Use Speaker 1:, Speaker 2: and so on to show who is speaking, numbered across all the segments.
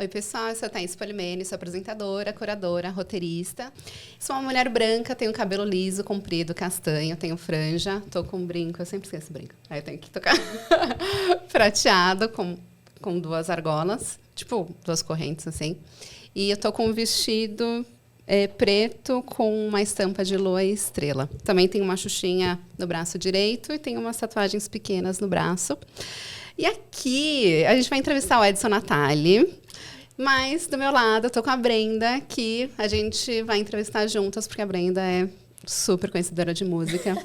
Speaker 1: Oi, pessoal, eu sou a Thaís Polimene, sou apresentadora, curadora, roteirista. Sou uma mulher branca, tenho cabelo liso, comprido, castanho, tenho franja, tô com um brinco, eu sempre esqueço o brinco. Aí eu tenho que tocar prateado com duas argolas, tipo, duas correntes, assim. E eu tô com um vestido preto com uma estampa de lua e estrela. Também tenho uma xuxinha no braço direito e tenho umas tatuagens pequenas no braço. E aqui a gente vai entrevistar o Edson Natali. Mas, do meu lado, eu tô com a Brenda, que a gente vai entrevistar juntas, porque a Brenda é super conhecedora de música.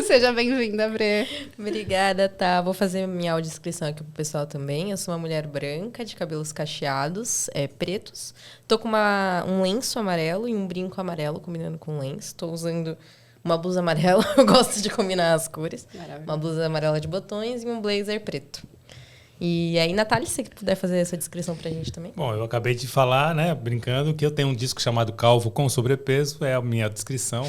Speaker 1: Seja bem-vinda, Bre.
Speaker 2: Obrigada, tá. Vou fazer minha audiodescrição aqui pro pessoal também. Eu sou uma mulher branca, de cabelos cacheados, pretos. Tô com um lenço amarelo e um brinco amarelo, combinando com lenço. Tô usando uma blusa amarela, eu gosto de combinar as cores.
Speaker 1: Maravilha.
Speaker 2: Uma blusa amarela de botões e um blazer preto. E aí, Natália, se você puder fazer essa descrição pra gente também.
Speaker 3: Bom, eu acabei de falar, né, brincando, que eu tenho um disco chamado Calvo com Sobrepeso, é a minha descrição.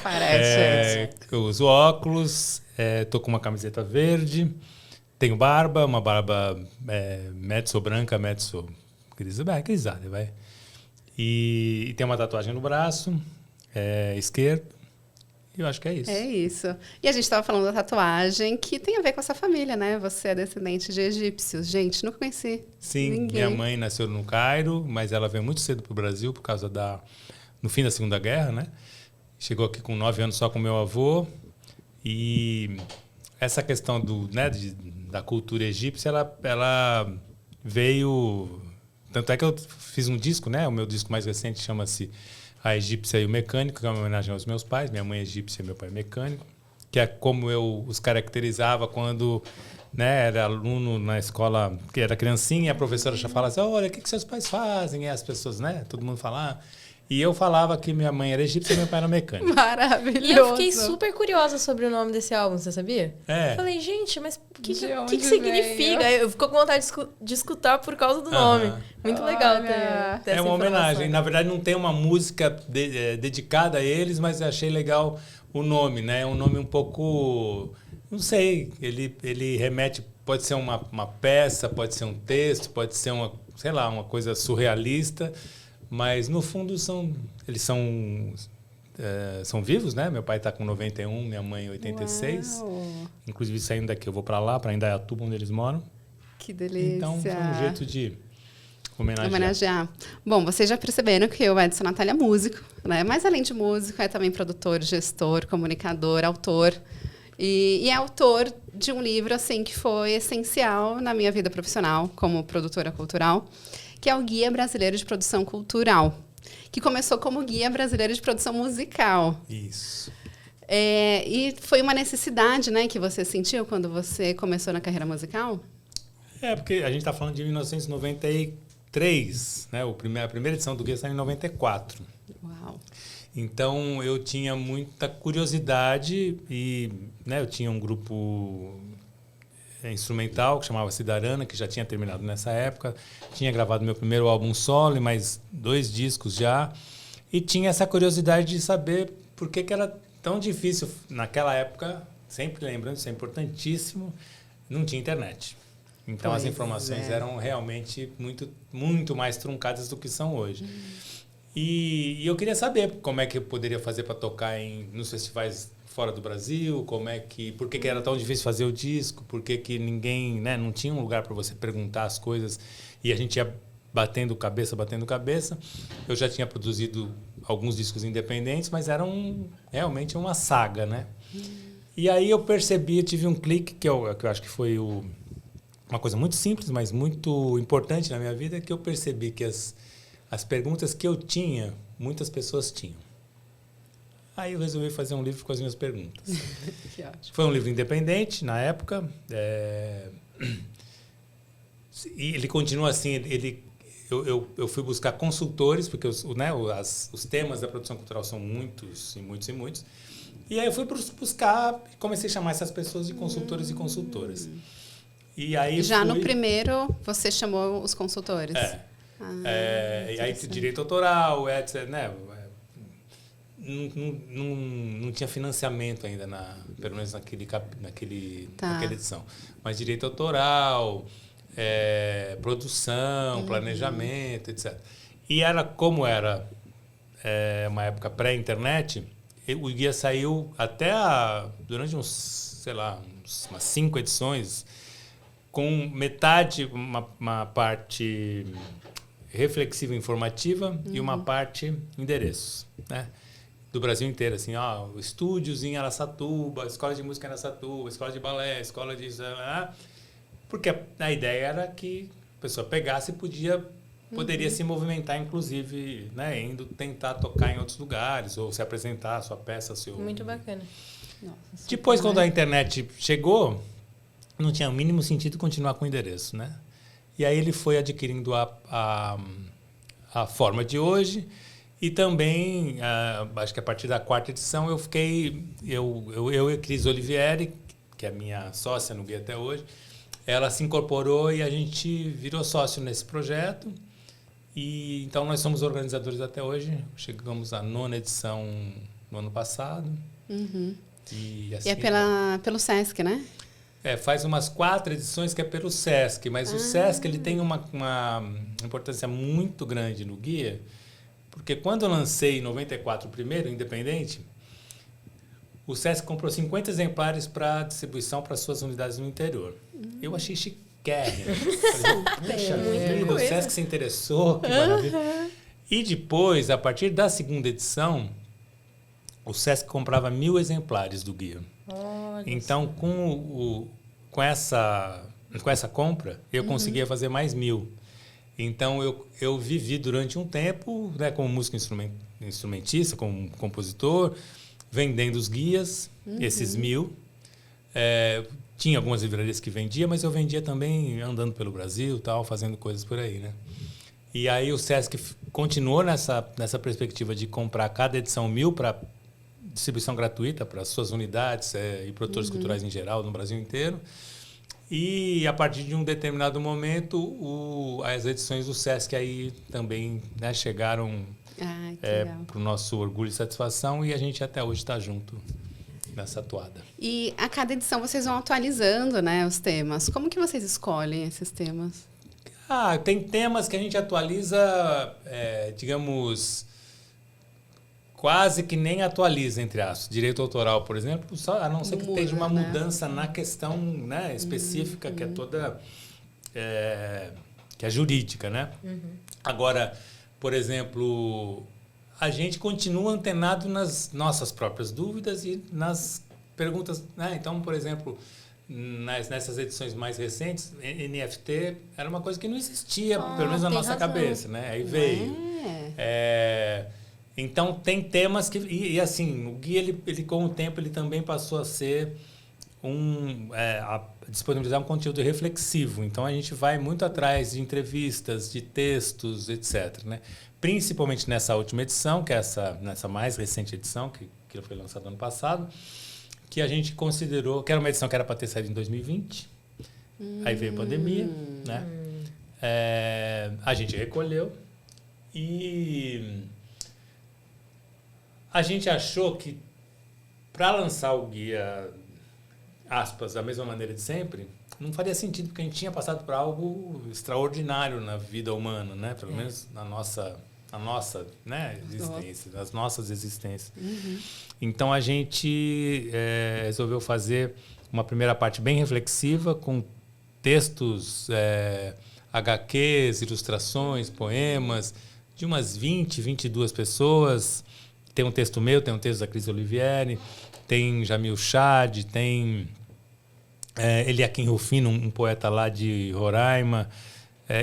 Speaker 1: Parece.
Speaker 3: Eu uso óculos, tô com uma camiseta verde, tenho barba, uma barba mezzo branca, mezzo grisalha, vai. E tem uma tatuagem no braço esquerdo. Eu acho que é isso.
Speaker 1: É isso. E a gente estava falando da tatuagem, que tem a ver com essa família, né? Você é descendente de egípcios. Gente, nunca conheci
Speaker 3: Sim,
Speaker 1: ninguém.
Speaker 3: Minha mãe nasceu no Cairo, mas ela veio muito cedo para o Brasil por causa no fim da Segunda Guerra, né? Chegou aqui com 9 anos só com meu avô. E essa questão da cultura egípcia, ela veio... Tanto é que eu fiz um disco, né? O meu disco mais recente chama-se A Egípcia e o Mecânico, que é uma homenagem aos meus pais. Minha mãe é egípcia e meu pai é mecânico. Que é como eu os caracterizava quando, né, era aluno na escola, que era criancinha, e a professora já falava assim, olha, o que seus pais fazem? E as pessoas, né, todo mundo falava. E eu falava que minha mãe era egípcia e meu pai era mecânico.
Speaker 1: Maravilhoso.
Speaker 2: E eu fiquei super curiosa sobre o nome desse álbum, você sabia? Eu falei, gente, mas o que significa? Eu fico com vontade de escutar por causa do nome. Muito legal ter
Speaker 3: É
Speaker 2: essa
Speaker 3: uma homenagem.
Speaker 2: informação.
Speaker 3: Na verdade, não tem uma música dedicada a eles, mas eu achei legal o nome, né? É um nome um pouco... Não sei, ele remete... Pode ser uma peça, pode ser um texto, pode ser uma coisa surrealista, mas no fundo eles são vivos, né? Meu pai está com 91, minha mãe 86.
Speaker 1: Uau.
Speaker 3: Inclusive, saindo daqui, eu vou para lá, para Indaiatuba, onde eles moram.
Speaker 1: Que delícia.
Speaker 3: Então, foi um jeito de
Speaker 1: homenagear. Bom, vocês já perceberam que o Edson Natali é músico, né? Mas além de músico, é também produtor, gestor, comunicador, autor. E é autor de um livro assim que foi essencial na minha vida profissional como produtora cultural, que é o Guia Brasileiro de Produção Cultural, que começou como Guia Brasileiro de Produção Musical.
Speaker 3: Isso.
Speaker 1: E foi uma necessidade, né, que você sentiu quando você começou na carreira musical?
Speaker 3: Porque a gente está falando de 1993, né? A primeira edição do Guia saiu em 94.
Speaker 1: Uau!
Speaker 3: Então, eu tinha muita curiosidade e, né, eu tinha um grupo instrumental que chamava Cidarana, que já tinha terminado nessa época. Tinha gravado meu primeiro álbum solo e mais 2 discos já. E tinha essa curiosidade de saber por que era tão difícil. Naquela época, sempre lembrando, isso é importantíssimo, não tinha internet. Então, as informações eram realmente muito, muito mais truncadas do que são hoje. E eu queria saber como é que eu poderia fazer para tocar nos festivais fora do Brasil, por que era tão difícil fazer o disco, por que ninguém, né, não tinha um lugar para você perguntar as coisas e a gente ia batendo cabeça. Eu já tinha produzido alguns discos independentes, mas era realmente uma saga, né? E aí eu tive um clique que eu acho que foi uma coisa muito simples, mas muito importante na minha vida, que eu percebi que as perguntas que eu tinha, muitas pessoas tinham. Aí eu resolvi fazer um livro com as minhas perguntas.
Speaker 1: Que ótimo.
Speaker 3: Foi um livro independente, na época. E ele continua assim, eu fui buscar consultores, porque os temas da produção cultural são muitos e muitos e muitos. E aí eu fui buscar, comecei a chamar essas pessoas de consultores e consultoras. E aí
Speaker 1: no primeiro, você chamou os consultores?
Speaker 3: E aí direito autoral, etc. Né? Não tinha financiamento ainda, pelo menos naquela edição. Mas direito autoral, produção, planejamento, etc. E como era uma época pré-internet, o guia saiu durante umas 5 edições, com metade, uma parte reflexiva informativa e uma parte endereços, né? Do Brasil inteiro, assim, estúdios em Araçatuba, escola de música em Araçatuba, escola de balé, escola de... Porque a ideia era que a pessoa pegasse e poderia se movimentar, inclusive, né, indo tentar tocar em outros lugares ou se apresentar a sua peça.
Speaker 2: Muito bacana.
Speaker 1: Nossa,
Speaker 3: depois, quando a internet chegou, não tinha o mínimo sentido continuar com o endereço, né? E aí ele foi adquirindo a forma de hoje. E também, acho que a partir da 4ª edição, eu e Cris Olivieri, que é minha sócia no guia até hoje, ela se incorporou e a gente virou sócio nesse projeto. E então nós somos organizadores até hoje. Chegamos à 9ª edição no ano passado. E assim,
Speaker 1: pelo Sesc, né?
Speaker 3: Faz umas 4 edições que é pelo Sesc, mas o Sesc ele tem uma importância muito grande no guia, porque quando eu lancei em 94 o primeiro, independente, o Sesc comprou 50 exemplares para distribuição para suas unidades no interior. Eu achei chiquérrimo. Puxa vida, o Sesc se interessou, que maravilha. E depois, a partir da 2ª edição, o Sesc comprava 1000 exemplares do guia. Então, com essa compra, eu conseguia fazer mais 1000. Então, eu vivi durante um tempo, né, como músico instrumentista, como compositor, vendendo os guias, esses 1000. Tinha algumas livrarias que vendia, mas eu vendia também andando pelo Brasil, tal, fazendo coisas por aí, né? E aí o Sesc continuou nessa perspectiva de comprar cada edição 1000 para distribuição gratuita para suas unidades e produtores culturais em geral no Brasil inteiro. E a partir de um determinado momento, as edições do Sesc aí também, né, chegaram para o nosso orgulho e satisfação, e a gente até hoje está junto nessa atoada.
Speaker 1: E a cada edição vocês vão atualizando, né, os temas. Como que vocês escolhem esses temas?
Speaker 3: Tem temas que a gente atualiza, digamos, quase que nem atualiza, entre aspas. Direito autoral, por exemplo, a não ser que esteja uma mudança na questão, né, específica, que é toda... que é jurídica, né? Agora, por exemplo, a gente continua antenado nas nossas próprias dúvidas e nas perguntas, né? Então, por exemplo, nessas edições mais recentes, NFT era uma coisa que não existia, pelo menos na nossa cabeça, né? Aí veio. Então, tem temas que... E assim, o guia, ele com o tempo, ele também passou a ser a disponibilizar um conteúdo reflexivo. Então, a gente vai muito atrás de entrevistas, de textos, etc., né? Principalmente nessa última edição, que é nessa mais recente edição, que foi lançada ano passado, que a gente considerou... Que era uma edição que era para ter saído em 2020. Aí veio a pandemia, né? A gente recolheu e... A gente achou que, para lançar o guia, aspas, da mesma maneira de sempre, não faria sentido, porque a gente tinha passado por algo extraordinário na vida humana, né? Pelo menos na nossa, né, existência, nas nossas existências. Então, a gente resolveu fazer uma primeira parte bem reflexiva, com textos, HQs, ilustrações, poemas, de umas 22 pessoas. Tem um texto meu, tem um texto da Cris Olivieri, tem Jamil Chad, tem Eliakim Rufino, um poeta lá de Roraima.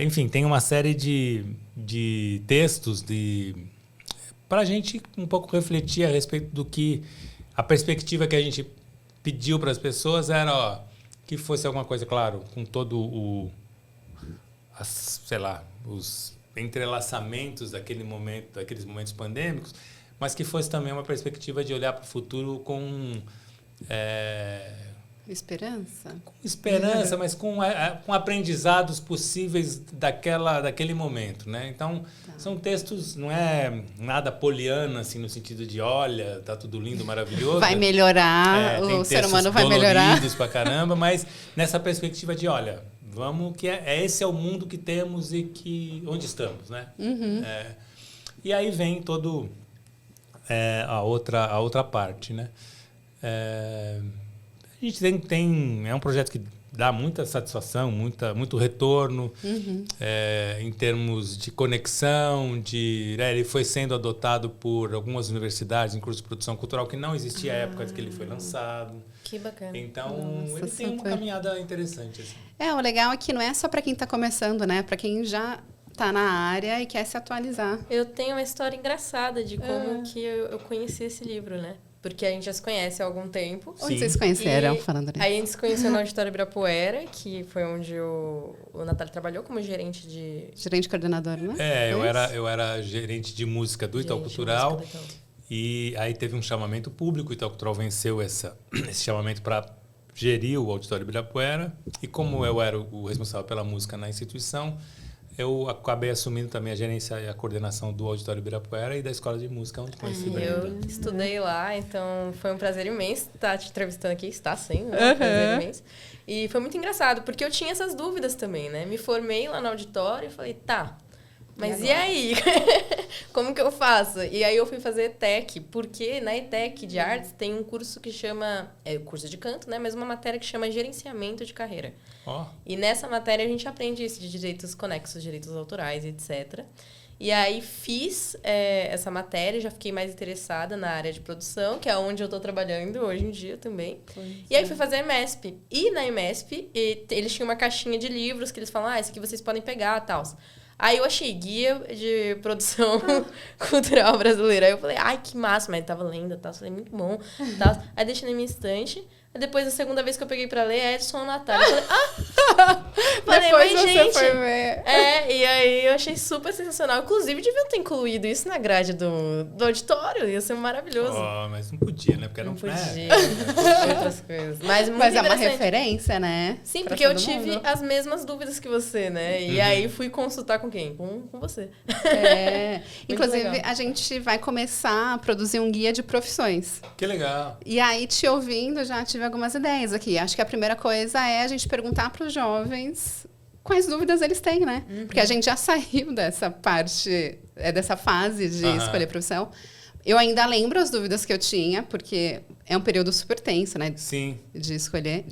Speaker 3: Enfim, tem uma série de textos para a gente um pouco refletir a respeito do que... A perspectiva que a gente pediu para as pessoas era que fosse alguma coisa, claro, com todo os entrelaçamentos daqueles momentos pandêmicos, mas que fosse também uma perspectiva de olhar para o futuro com...
Speaker 1: Esperança?
Speaker 3: Com esperança, mas com aprendizados possíveis daquele momento, né? Então, são textos, não é nada poliana, assim, no sentido de, olha, tá tudo lindo, maravilhoso.
Speaker 1: Vai melhorar, o ser humano vai melhorar.
Speaker 3: Tem textos coloridos pra caramba, mas nessa perspectiva de, olha, vamos que esse é o mundo que temos e que onde estamos, né? E aí vem todo a outra parte, né? A gente é um projeto que dá muita satisfação, muito retorno em termos de conexão, ele foi sendo adotado por algumas universidades em curso de produção cultural que não existia à época que ele foi lançado.
Speaker 2: Que bacana.
Speaker 3: Então, ele tem uma caminhada interessante. Assim.
Speaker 1: O legal é que não é só para quem está começando, né? Para quem já está na área e quer se atualizar.
Speaker 2: Eu tenho uma história engraçada de como que eu conheci esse livro, né? Porque a gente já se conhece há algum tempo.
Speaker 1: Onde vocês se conheceram, falando nisso?
Speaker 2: Aí a gente se conheceu no Auditório Ibirapuera, que foi onde o Natália trabalhou como gerente de...
Speaker 1: Gerente coordenador, né?
Speaker 3: Eu era gerente de música do Itaú Cultural. E aí teve um chamamento público, o Itaú Cultural venceu esse chamamento para gerir o Auditório Ibirapuera. E como eu era o responsável pela música na instituição, eu acabei assumindo também a gerência e a coordenação do Auditório Ibirapuera e da Escola de Música, onde conheci Brenda.
Speaker 2: Eu estudei lá, então foi um prazer imenso estar te entrevistando aqui. Está sendo um prazer imenso. E foi muito engraçado, porque eu tinha essas dúvidas também, né? Me formei lá no auditório e falei, tá, mas e aí? Como que eu faço? E aí eu fui fazer ETEC, porque na ETEC de artes tem um curso que chama... É o curso de canto, né? Mas uma matéria que chama gerenciamento de carreira. E nessa matéria a gente aprende isso de direitos conexos, direitos autorais, etc. E aí fiz essa matéria, já fiquei mais interessada na área de produção, que é onde eu estou trabalhando hoje em dia também. E aí fui fazer a EMESP. E na EMESP, eles tinham uma caixinha de livros que eles falam, esse aqui vocês podem pegar e tal. Aí eu achei guia de produção cultural brasileira. Aí eu falei, ai, que massa, mas tava lendo, tá? Falei, muito bom. Tá? Aí deixei na minha estante. Aí depois, a segunda vez que eu peguei pra ler, é Edson Natália. Eu falei,
Speaker 1: depois
Speaker 2: mas
Speaker 1: você
Speaker 2: gente...
Speaker 1: foi ver.
Speaker 2: E aí eu achei super sensacional. Inclusive, deviam ter incluído isso na grade do auditório. Ia ser maravilhoso.
Speaker 3: Mas não podia, né? Porque
Speaker 2: não podia. Outras coisas.
Speaker 1: Mas é uma referência, né?
Speaker 2: Sim, porque eu tive as mesmas dúvidas que você, né? E aí fui consultar com quem? Com você.
Speaker 1: Inclusive, a gente vai começar a produzir um guia de profissões.
Speaker 3: Que legal.
Speaker 1: E aí, te ouvindo, já tive algumas ideias aqui. Acho que a primeira coisa é a gente perguntar para os jovens quais dúvidas eles têm, né? Porque a gente já saiu dessa parte, dessa fase de escolher profissão. Eu ainda lembro as dúvidas que eu tinha, porque é um período super tenso, né?
Speaker 3: Sim.
Speaker 1: De escolha.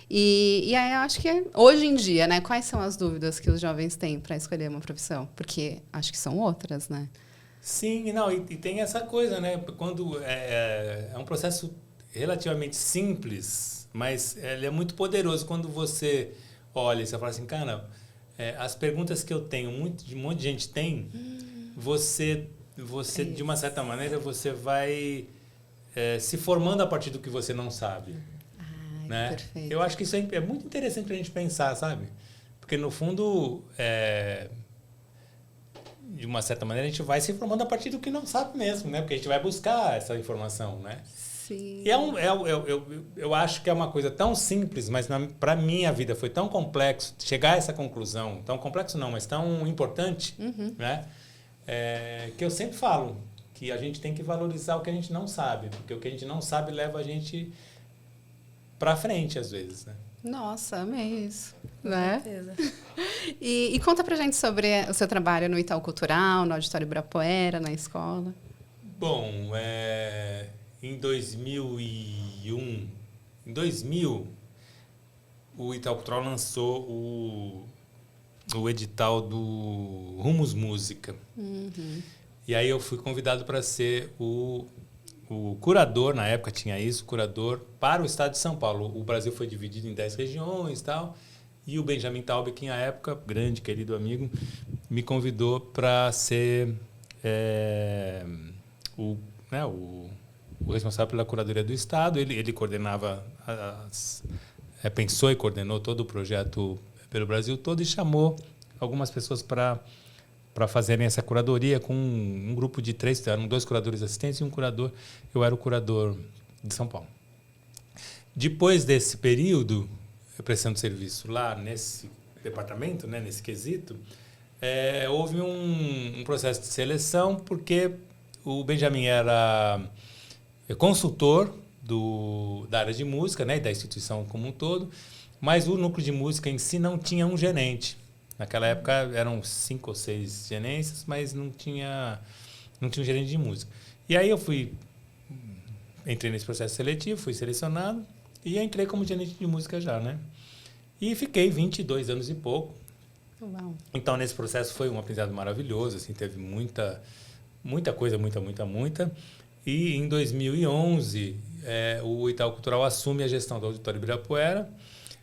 Speaker 1: E aí, eu acho que hoje em dia, né? Quais são as dúvidas que os jovens têm para escolher uma profissão? Porque acho que são outras, né?
Speaker 3: Sim, e tem essa coisa, né? Quando é um processo relativamente simples, mas ele é muito poderoso quando você olha e você fala assim, cara, as perguntas que eu tenho, um monte de gente tem, você de uma certa maneira, você vai se formando a partir do que você não sabe. Né?
Speaker 1: Perfeito.
Speaker 3: Eu acho que isso é muito interessante pra gente pensar, sabe? Porque, no fundo, de uma certa maneira, a gente vai se formando a partir do que não sabe mesmo, né? Porque a gente vai buscar essa informação, né?
Speaker 1: Sim.
Speaker 3: E eu acho que é uma coisa tão simples, mas para mim a vida foi tão complexo, chegar a essa conclusão, tão complexo não, mas tão importante, né? Que eu sempre falo que a gente tem que valorizar o que a gente não sabe, porque o que a gente não sabe leva a gente para frente às vezes, né?
Speaker 1: Nossa, amei isso.
Speaker 2: Com
Speaker 1: né?
Speaker 2: certeza.
Speaker 1: E conta pra gente sobre o seu trabalho no Itaú Cultural, no Auditório Ibirapuera, na escola.
Speaker 3: Bom, em 2001, em 2000, o Itaú Cultural lançou o edital do Rumos Música. E aí eu fui convidado para ser o curador, na época tinha isso, curador para o estado de São Paulo. O Brasil foi dividido em 10 regiões e tal. E o Benjamin Taube, que na época, grande, querido amigo, me convidou para ser o responsável pela curadoria do estado. Ele coordenava, pensou e coordenou todo o projeto pelo Brasil todo e chamou algumas pessoas para fazerem essa curadoria com um grupo de 3, eram 2 curadores assistentes e um curador. Eu era o curador de São Paulo. Depois desse período, prestando serviço lá nesse departamento, né, nesse quesito, houve um processo de seleção, porque o Benjamin era consultor da área de música, né, da instituição como um todo, Mas o núcleo de música em si não tinha um gerente. Naquela época eram 5 ou 6 gerências, mas não tinha um gerente de música. E aí eu entrei nesse processo seletivo, fui selecionado e entrei como gerente de música já, né? E fiquei 22 anos e pouco.
Speaker 1: Uau.
Speaker 3: Então, nesse processo foi um aprendizado maravilhoso, assim, teve muita coisa, muita. E em 2011, o Itaú Cultural assume a gestão do Auditório Ibirapuera.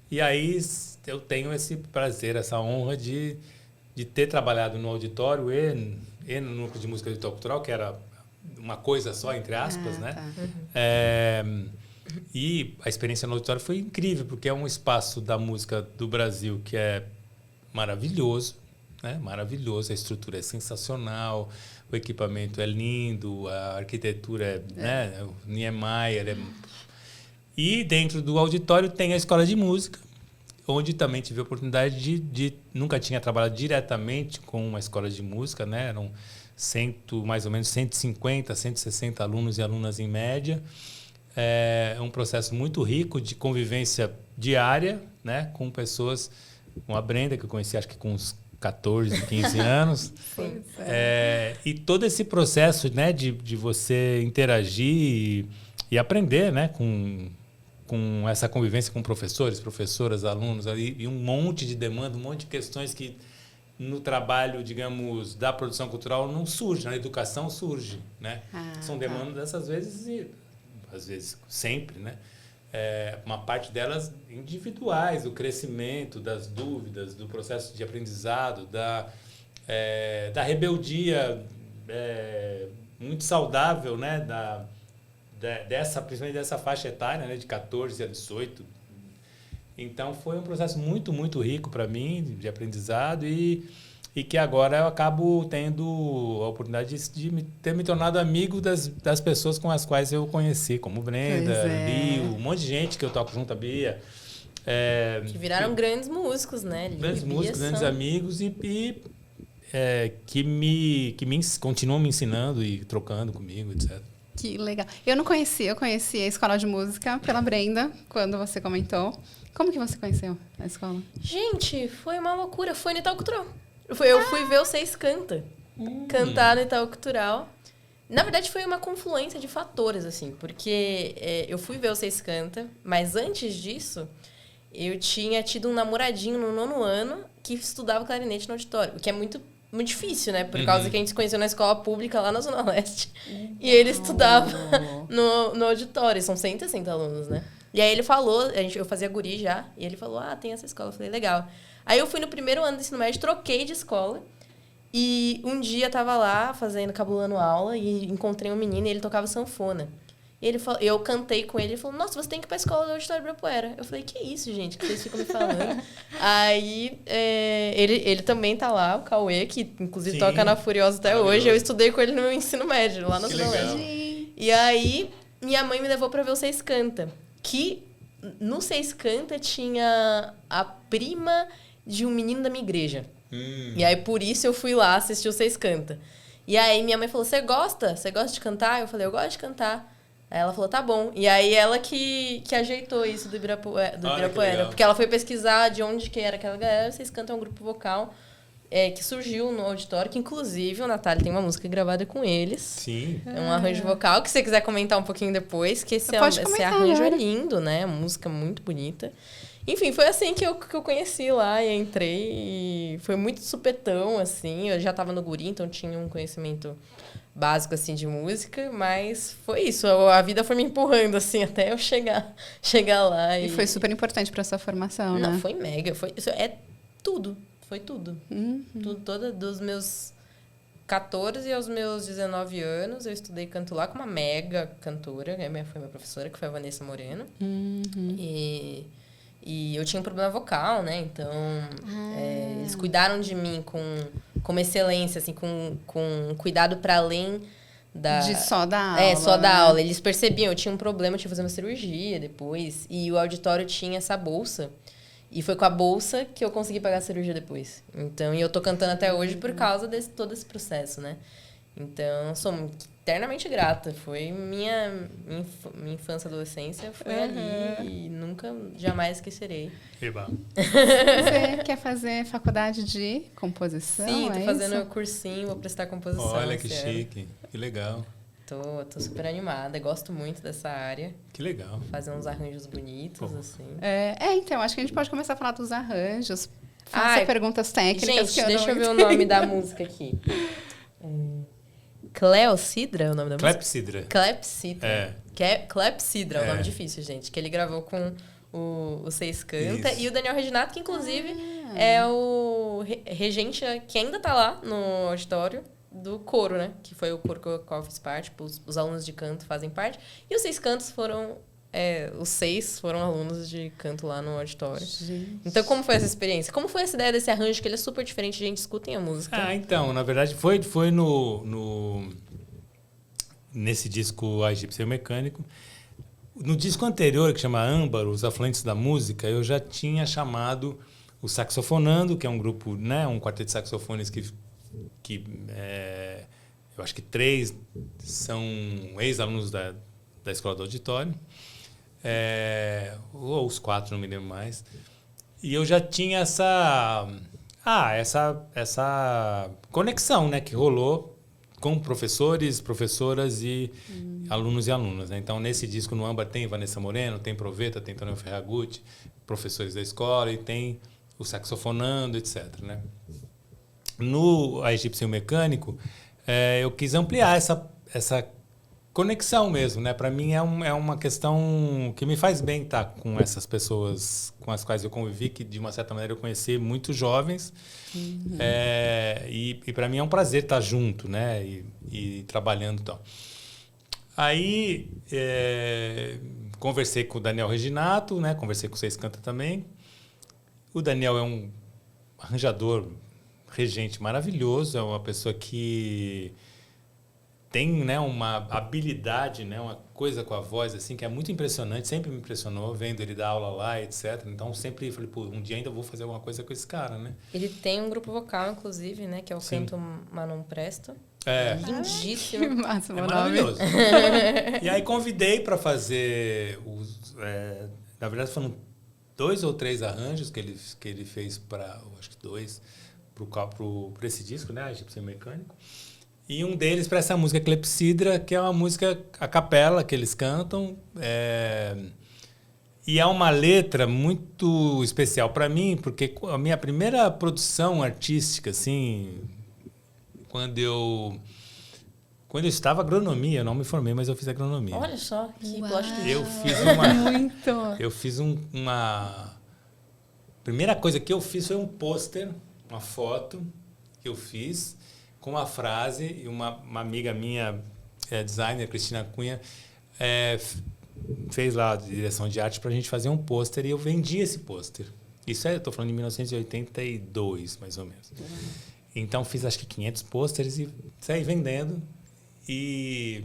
Speaker 3: E aí eu tenho esse prazer, essa honra de ter trabalhado no auditório e no núcleo de música do Itaú Cultural, que era uma coisa só, entre aspas, né?
Speaker 1: Tá.
Speaker 3: E a experiência no auditório foi incrível, porque é um espaço da música do Brasil que é maravilhoso, né? Maravilhoso, a estrutura é sensacional, o equipamento é lindo, a arquitetura né? O Niemeyer E dentro do auditório tem a escola de música, onde também tive a oportunidade de nunca tinha trabalhado diretamente com uma escola de música, né? Eram mais ou menos 150, 160 alunos e alunas em média. É um processo muito rico de convivência diária, né? Com pessoas, com a Brenda, que eu conheci acho que com uns 14, 15 anos. E todo esse processo, né? De você interagir e aprender, né? Com essa convivência com professores, professoras, alunos, e um monte de demanda, um monte de questões que no trabalho, digamos, da produção cultural não surge, na educação surge, né? São demandas, às vezes sempre, né? Uma parte delas individuais, do crescimento, das dúvidas, do processo de aprendizado, da rebeldia muito saudável, né? Principalmente dessa faixa etária, né? De 14 a 18. Então, foi um processo muito, muito rico para mim, de aprendizado, e que agora eu acabo tendo a oportunidade de ter me tornado amigo das pessoas com as quais eu conheci, como Brenda, Lio, um monte de gente que eu toco junto, a Bia.
Speaker 2: Que viraram grandes músicos, né?
Speaker 3: Grandes músicos, grandes amigos e que continuam me ensinando e trocando comigo, etc.
Speaker 1: Que legal. Eu conheci a escola de música pela Brenda, quando você comentou. Como que você conheceu a escola?
Speaker 2: Gente, foi uma loucura. Foi no Itaú Cultural. Eu fui ver o Seis Canta. Cantar no Itaú Cultural. Na verdade, foi uma confluência de fatores, assim. Porque eu fui ver o Seis Canta, mas antes disso, eu tinha tido um namoradinho no 9º ano que estudava clarinete no auditório. O que é muito difícil, né? Por causa que a gente se conheceu na escola pública lá na Zona Leste. E ele estudava no auditório. São 160 alunos, né? E aí ele falou, eu fazia guri já, e ele falou, tem essa escola. Eu falei, legal. Aí eu fui no primeiro ano do ensino médio, troquei de escola. E um dia eu tava lá, cabulando aula, e encontrei um menino e ele tocava sanfona. E eu cantei com ele, ele falou, nossa, você tem que ir pra escola do Auditório Ibirapuera. Eu falei, que isso, gente, que vocês ficam me falando? Aí, ele também tá lá, o Cauê, que inclusive toca na Furiosa até hoje. Eu estudei com ele no meu ensino médio, lá na Zona Leste. E aí, minha mãe me levou pra ver o Seis Canta. Que no Seis Canta tinha a prima de um menino da minha igreja. E aí, por isso, eu fui lá assistir o Seis Canta. E aí, minha mãe falou, você gosta? Você gosta de cantar? Eu falei, eu gosto de cantar. Aí ela falou, tá bom. E aí, ela que ajeitou isso do Ibirapuera. Porque ela foi pesquisar de onde que era aquela galera. Seis Canta é um grupo vocal que surgiu no auditório, que inclusive o Natália tem uma música gravada com eles.
Speaker 3: Sim.
Speaker 2: É um arranjo vocal, que se você quiser comentar um pouquinho depois, que esse arranjo é lindo, né? Música muito bonita. Enfim, foi assim que eu conheci lá e entrei. E foi muito supetão, assim. Eu já tava no guri, então tinha um conhecimento básico, assim, de música. Mas foi isso. A vida foi me empurrando, assim, até eu chegar lá.
Speaker 1: E foi super importante pra sua formação, né?
Speaker 2: Não, foi mega. Isso é tudo. Foi tudo. Tudo, dos meus 14 aos meus 19 anos, eu estudei canto lá com uma mega cantora. Foi minha professora, que foi a Vanessa Moreno. E eu tinha um problema vocal, né? Então, eles cuidaram de mim com excelência, assim, com cuidado para além
Speaker 1: de só da aula.
Speaker 2: Só da aula. Eles percebiam, eu tinha um problema, eu tinha que fazer uma cirurgia depois. E o auditório tinha essa bolsa. E foi com a bolsa que eu consegui pagar a cirurgia depois. Então, e eu tô cantando até hoje por causa todo esse processo, né? Então, eternamente grata. Foi minha infância, adolescência, foi ali e nunca, jamais esquecerei.
Speaker 3: Eba.
Speaker 1: Você quer fazer faculdade de composição?
Speaker 2: Sim, tô fazendo
Speaker 1: isso?
Speaker 2: cursinho, vou prestar composição.
Speaker 3: Olha que
Speaker 2: esse ano.
Speaker 3: chique, que legal.
Speaker 2: Tô super animada, gosto muito dessa área.
Speaker 3: Que legal.
Speaker 2: Fazer uns arranjos bonitos, assim.
Speaker 1: Então, acho que a gente pode começar a falar dos arranjos. Faça
Speaker 2: Ai,
Speaker 1: perguntas técnicas.
Speaker 2: Gente, deixa eu ver o nome da música aqui. Cleocidra é o nome da música?
Speaker 3: Clepsidra.
Speaker 2: Clepsidra.
Speaker 3: É.
Speaker 2: Clepsidra é o nome difícil, gente. Que ele gravou com o Seis Canta.
Speaker 3: Isso.
Speaker 2: E o Daniel Reginato, que inclusive é o regente que ainda tá lá no auditório do coro, né? Que foi o coro que eu fiz parte. Os alunos de canto fazem parte. E os Seis Cantos foram... os 6 foram alunos de canto lá no auditório.
Speaker 1: Gente.
Speaker 2: Então, como foi essa experiência? Como foi essa ideia desse arranjo? Que ele é super diferente, gente. Escutem a música.
Speaker 3: Então, na verdade, foi nesse disco A Egípcio Mecânico. No disco anterior, que chama Âmbar, Os Afluentes da Música, eu já tinha chamado o Saxofonando, que é um grupo, né, um quarteto de saxofones que eu acho que 3 são ex-alunos da Escola do Auditório. Ou os 4, não me lembro mais. E eu já tinha essa conexão, né, que rolou com professores, professoras e alunos e alunas, né? Então, nesse disco no Âmbar tem Vanessa Moreno, tem Proveta, tem Tonio Ferragutti, professores da escola, e tem o Saxofonando, etc., né? No A Egípcio Mecânico, eu quis ampliar essa conexão mesmo, né? Para mim é uma questão que me faz bem estar com essas pessoas com as quais eu convivi, que de uma certa maneira eu conheci muito jovens. E para mim é um prazer estar junto, né? E trabalhando e tal. Aí conversei com o Daniel Reginato, né? Conversei com o Seis Canta também. O Daniel é um arranjador, regente maravilhoso, é uma pessoa que tem, né, uma habilidade, né, uma coisa com a voz assim que é muito impressionante, sempre me impressionou, vendo ele dar aula lá, etc. Então sempre falei, pô, um dia ainda vou fazer alguma coisa com esse cara, né?
Speaker 2: Ele tem um grupo vocal, inclusive, né, que é o
Speaker 3: Sim.
Speaker 2: Canto Mas Não Presto.
Speaker 1: Que
Speaker 2: Lindíssimo.
Speaker 1: máximo
Speaker 3: É
Speaker 1: nome.
Speaker 3: maravilhoso. E aí convidei para fazer na verdade foram 2 ou 3 arranjos que ele fez para, acho que 2, para esse disco, né, Egípcio Mecânico. E um deles para essa música Clepsidra, que é uma música a capela que eles cantam. E é uma letra muito especial para mim, porque a minha primeira produção artística, assim, quando eu estava agronomia, eu não me formei, mas eu fiz agronomia.
Speaker 2: Olha só, que
Speaker 1: Uau.
Speaker 2: plot twist.
Speaker 3: Eu fiz uma...
Speaker 1: Muito.
Speaker 3: Eu fiz uma... Primeira coisa que eu fiz foi um pôster, uma foto que eu fiz com uma frase, e uma amiga minha, designer, Cristina Cunha, fez lá a direção de arte para a gente fazer um pôster, e eu vendi esse pôster. Isso eu estou falando de 1982, mais ou menos. Então, fiz acho que 500 pôsteres e saí vendendo. E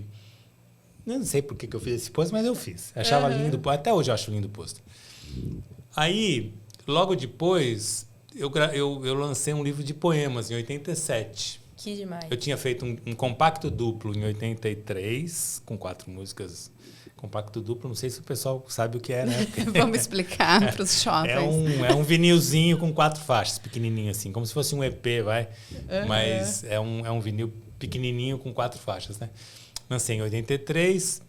Speaker 3: eu não sei por que eu fiz esse pôster, mas eu fiz. Achava lindo, até hoje eu acho lindo o pôster. Aí, logo depois, eu lancei um livro de poemas em 87.
Speaker 2: Que demais.
Speaker 3: Eu tinha feito um compacto duplo em 83, com 4 músicas. Compacto duplo, não sei se o pessoal sabe o que é, né?
Speaker 1: Vamos explicar para os jovens.
Speaker 3: É um vinilzinho com 4 faixas, pequenininho assim, como se fosse um EP, vai. Mas é um vinil pequenininho com 4 faixas, né? Lancei em 83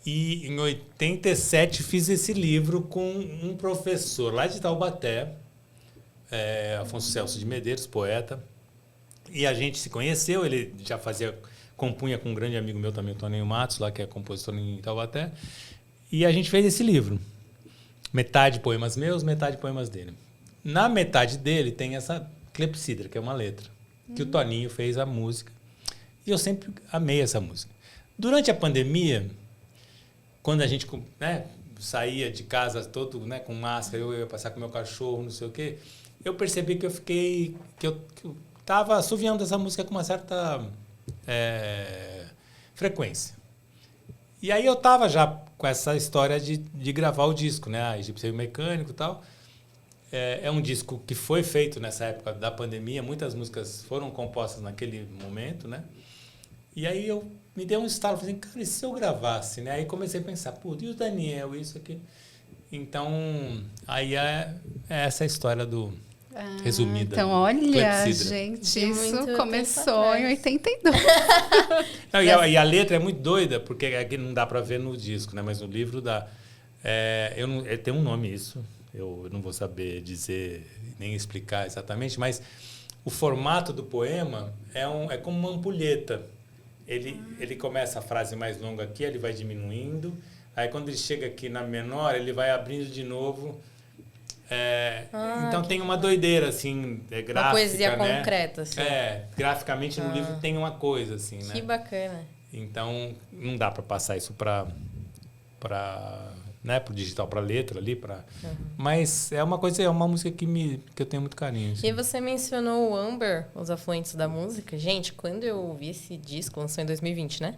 Speaker 3: e em 87 fiz esse livro com um professor lá de Taubaté, Afonso Celso de Medeiros, poeta. E a gente se conheceu, ele já compunha com um grande amigo meu também, o Toninho Matos, lá que é compositor em Taubaté. E a gente fez esse livro. Metade poemas meus, metade poemas dele. Na metade dele tem essa Clepsidra, que é uma letra, que o Toninho fez a música. E eu sempre amei essa música. Durante a pandemia, quando a gente, né, saía de casa todo, né, com máscara, eu ia passar com meu cachorro, não sei o quê, eu percebi que eu estava assoviando essa música com uma certa frequência. E aí eu estava já com essa história de gravar o disco, né? A Egípcio Mecânico e tal. É um disco que foi feito nessa época da pandemia. Muitas músicas foram compostas naquele momento, né? E aí me deu um estalo, falei assim, cara, e se eu gravasse, né? Aí comecei a pensar, pô, e o Daniel, isso aqui. Então, aí é essa a história resumida.
Speaker 1: Então, olha,
Speaker 3: Clepsidra.
Speaker 1: gente,
Speaker 2: De
Speaker 1: isso
Speaker 2: muito
Speaker 1: começou
Speaker 2: tempo
Speaker 1: em
Speaker 2: atrás.
Speaker 1: 82.
Speaker 3: Não, e a letra é muito doida, porque aqui não dá para ver no disco, né? Mas no livro dá. Tem um nome isso, eu não vou saber dizer nem explicar exatamente, mas o formato do poema é como uma ampulheta. Ele começa a frase mais longa aqui, ele vai diminuindo, aí quando ele chega aqui na menor, ele vai abrindo de novo. Então tem uma doideira, assim, gráfica,
Speaker 2: uma poesia
Speaker 3: né?
Speaker 2: concreta, assim.
Speaker 3: Graficamente no livro tem uma coisa, assim, né?
Speaker 2: Que bacana.
Speaker 3: Então, não dá para passar isso para pro digital, para letra ali, mas é uma coisa, é uma música que eu tenho muito carinho. Assim.
Speaker 2: E você mencionou o Amber, Os Afluentes da Música. Gente, quando eu ouvi esse disco, lançou em 2020, né?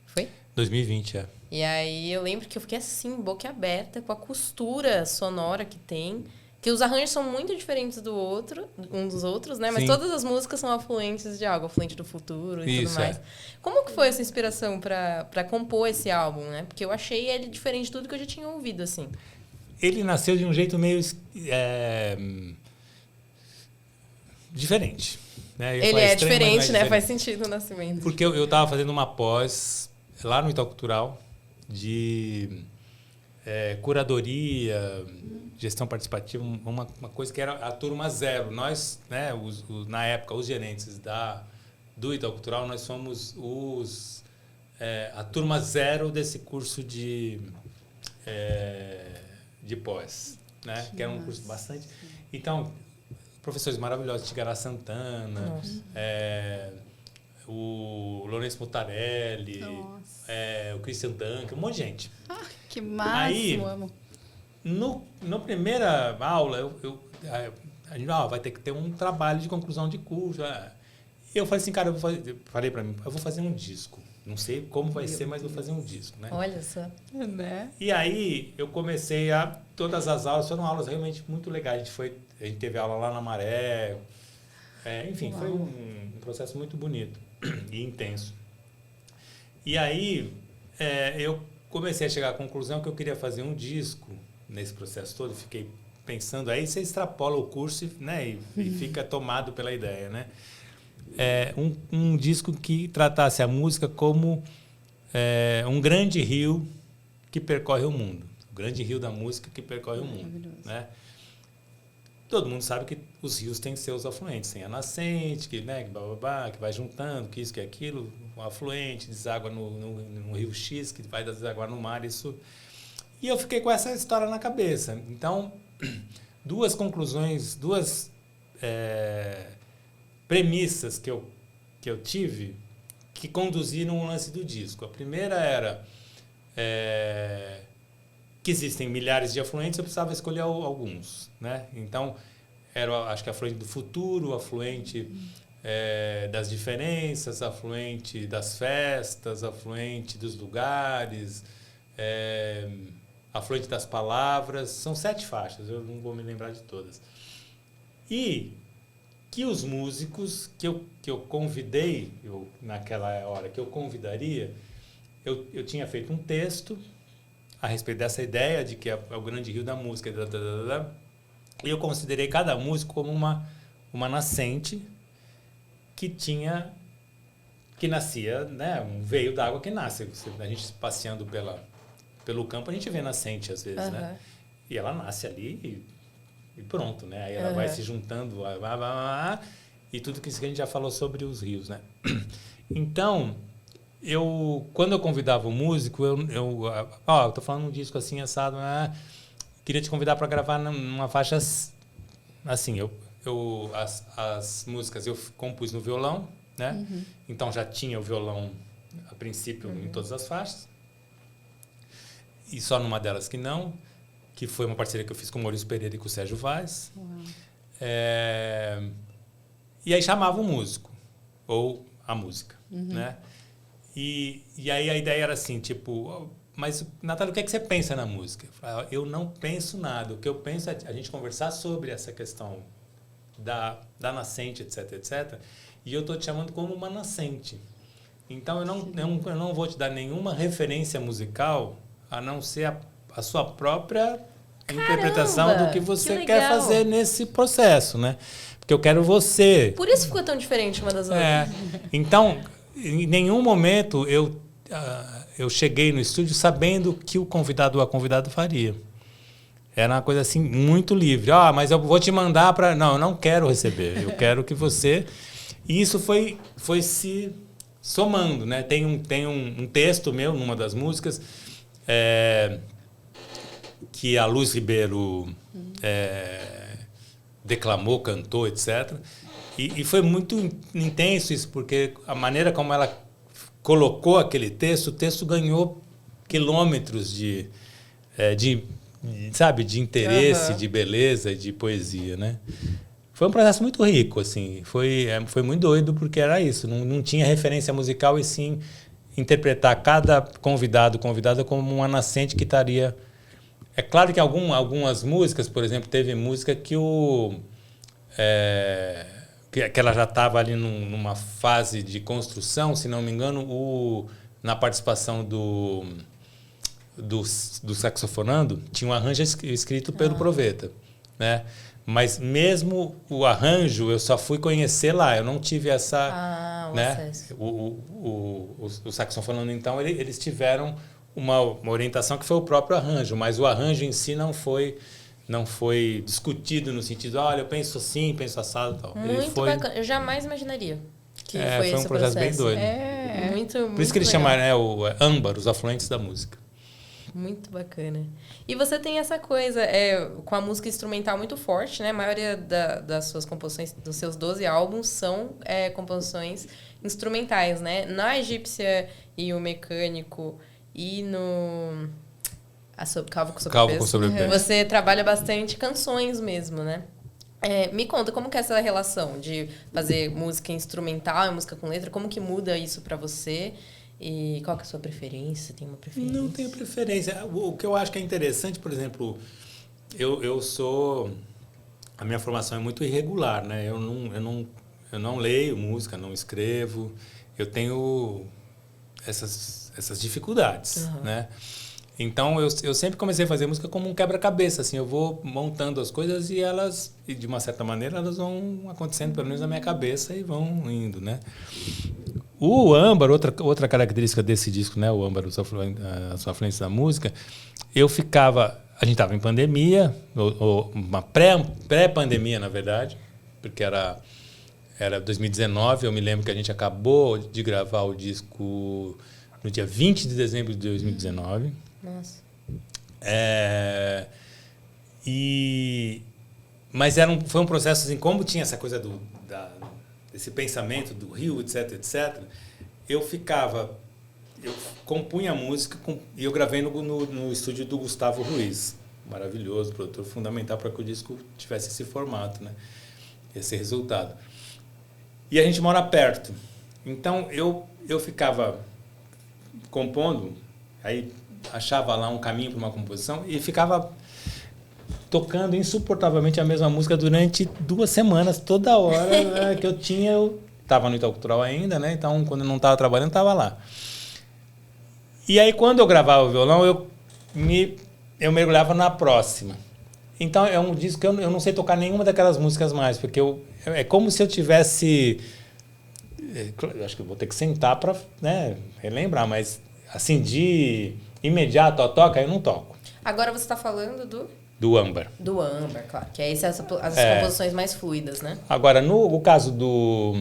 Speaker 2: Foi?
Speaker 3: 2020, é.
Speaker 2: E aí eu lembro que eu fiquei assim, boca aberta, com a costura sonora que tem. Que os arranjos são muito diferentes um dos outros, né? Mas
Speaker 3: Sim.
Speaker 2: todas as músicas são afluentes de algo, afluente do futuro e tudo mais. Como que foi essa inspiração para compor esse álbum, né? Porque eu achei ele diferente de tudo que eu já tinha ouvido, assim.
Speaker 3: Ele nasceu de um jeito meio diferente. Né?
Speaker 2: Ele é diferente, né? Faz sentido o nascimento.
Speaker 3: Porque eu estava fazendo uma pós lá no Itaú Cultural de curadoria, gestão participativa, uma coisa que era a turma zero. Nós, né, na época, os gerentes do Itaú Cultural, nós somos a turma zero desse curso de pós, né? Que era um curso bastante... Então, professores maravilhosos, Tigará Santana, o Lourenço Mutarelli, o Christian Duncan, um monte de gente.
Speaker 1: Que máximo,
Speaker 3: Aí,
Speaker 1: amo.
Speaker 3: No primeira aula, a gente vai ter que ter um trabalho de conclusão de curso. Eu falei assim, cara, falei para mim, eu vou fazer um disco. Não sei como vai ser, mas vou fazer um disco, né?
Speaker 2: Olha só.
Speaker 1: Né?
Speaker 3: E aí eu comecei todas as aulas foram aulas realmente muito legais. A gente teve aula lá na Maré. Enfim, foi um processo muito bonito e intenso. E aí eu comecei a chegar à conclusão que eu queria fazer um disco nesse processo todo. Fiquei pensando, aí você extrapola o curso, né, e fica tomado pela ideia, né? Um disco que tratasse a música como um grande rio que percorre o mundo. O grande rio da música que percorre o mundo. Né? Todo mundo sabe que os rios têm seus afluentes. Tem a nascente, que vai juntando, que isso, que aquilo. Um afluente deságua no rio X, que vai desaguar no mar. Isso. E eu fiquei com essa história na cabeça. Então, duas conclusões, duas premissas que eu tive que conduziram o lance do disco. A primeira era que existem milhares de afluentes, eu precisava escolher alguns, né? Então, acho que afluente do futuro, afluente das diferenças, afluente das festas, afluente dos lugares, afluente das palavras. São 7 faixas, eu não vou me lembrar de todas. E que os músicos que eu convidei, naquela hora que eu convidaria, eu tinha feito um texto a respeito dessa ideia de que é o grande rio da música, e eu considerei cada músico como uma nascente que nascia, né, um veio d'água que nasce. A gente passeando pelo campo, a gente vê nascente às vezes, né? E ela nasce ali e pronto, né? Aí ela vai se juntando, e tudo que a gente já falou sobre os rios, né? Então, quando eu convidava o músico, eu tô falando um disco assim, assado, queria te convidar para gravar numa faixa assim, as músicas eu compus no violão, né? Então já tinha o violão a princípio em todas as faixas, e só numa delas que foi uma parceria que eu fiz com o Maurício Pereira e com o Sérgio Vaz. E aí chamava o músico, ou a música, né? E aí a ideia era assim, tipo, mas, Natália, o que é que você pensa na música? Eu não penso nada. O que eu penso é a gente conversar sobre essa questão da nascente, etc, etc. E eu estou te chamando como uma nascente. Então, eu não vou te dar nenhuma referência musical a não ser a sua própria interpretação do que você quer fazer nesse processo, né? Porque eu quero você.
Speaker 2: Por isso ficou tão diferente uma das outras.
Speaker 3: Então, em nenhum momento eu cheguei no estúdio sabendo que o convidado ou a convidada faria. Era uma coisa assim, muito livre. Mas eu vou te mandar para... Não, eu não quero receber. Eu quero que você... E isso foi se somando, né? Tem um texto meu numa das músicas que a Luz Ribeiro declamou, cantou, etc. E foi muito intenso isso, porque a maneira como ela colocou aquele texto, o texto ganhou quilômetros de interesse, de beleza, de poesia, né? Foi um processo muito rico, assim. Foi muito doido, porque era isso. Não tinha referência musical, e sim interpretar cada convidado, convidada como uma nascente que estaria... É claro que algumas músicas, por exemplo, teve música que que ela já estava ali numa fase de construção, se não me engano, na participação do saxofonando, tinha um arranjo escrito pelo Proveta, né? Mas mesmo o arranjo eu só fui conhecer lá, eu não tive essa...
Speaker 2: acesso.
Speaker 3: O saxofonando, então, eles tiveram uma orientação que foi o próprio arranjo, mas o arranjo em si não foi discutido no sentido, olha, eu penso assim, penso assado e tal.
Speaker 2: Muito bacana, eu jamais imaginaria que foi esse
Speaker 3: um processo bem doido.
Speaker 2: Muito
Speaker 3: Por isso que eles chamaram o âmbar, os afluentes da música.
Speaker 2: Muito bacana. E você tem essa coisa com a música instrumental muito forte, né? A maioria das suas composições, dos seus 12 álbuns, são composições instrumentais, né? Na Egípcia e o Mecânico e no Calvo com Sobrepeso, você trabalha bastante canções mesmo, né? Me conta, como que é essa relação de fazer música instrumental e música com letra? Como que muda isso pra você? E qual que é a sua preferência? Tem uma preferência?
Speaker 3: Não tenho preferência. O que eu acho que é interessante, por exemplo, eu sou... A minha formação é muito irregular, né? Eu não leio música, não escrevo. Eu tenho essas dificuldades, né? Então, eu sempre comecei a fazer música como um quebra-cabeça, assim. Eu vou montando as coisas e elas, de uma certa maneira, elas vão acontecendo, pelo menos na minha cabeça, e vão indo, né? O âmbar, outra característica desse disco, né, o âmbar, as afluentes da música, a gente estava em pandemia, uma pré-pandemia, na verdade, porque era 2019, eu me lembro que a gente acabou de gravar o disco no dia 20 de dezembro de 2019.
Speaker 2: Nossa.
Speaker 3: Mas foi um processo, assim, como tinha essa coisa desse pensamento do Rio, etc, eu compunha a música e eu gravei no estúdio do Gustavo Ruiz, maravilhoso, produtor fundamental para que o disco tivesse esse formato, né? Esse resultado. E a gente mora perto, então eu ficava compondo, aí achava lá um caminho para uma composição e ficava tocando insuportavelmente a mesma música durante 2 semanas, toda hora que eu tinha. Eu estava no Itaú Cultural ainda, né? Então, quando eu não estava trabalhando, estava lá. E aí, quando eu gravava o violão, eu mergulhava na próxima. Então, é um disco que eu não sei tocar nenhuma daquelas músicas mais, porque é como se eu tivesse... Eu acho que eu vou ter que sentar para, né, relembrar, mas assim, de imediato, toca, eu não toco.
Speaker 2: Agora você está falando
Speaker 3: do âmbar.
Speaker 2: Do âmbar, claro. Que aí são as composições mais fluidas, né?
Speaker 3: Agora, no caso do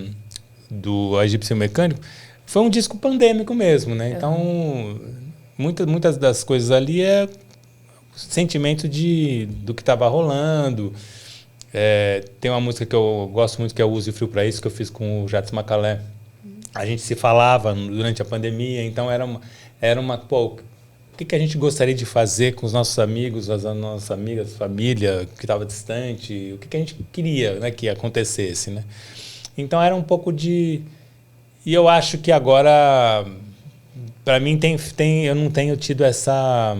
Speaker 3: Egípcio Mecânico, foi um disco pandêmico mesmo, né? Então, muitas das coisas ali é sentimento do que estava rolando. Tem uma música que eu gosto muito, que é o Use o Frio para Isso, que eu fiz com o Jats Macalé. A gente se falava durante a pandemia, então era uma pô, o que a gente gostaria de fazer com os nossos amigos, as nossas amigas, família que estava distante, o que a gente queria, né, que acontecesse, né? Então era um pouco de... E eu acho que agora, para mim, eu não tenho tido essa...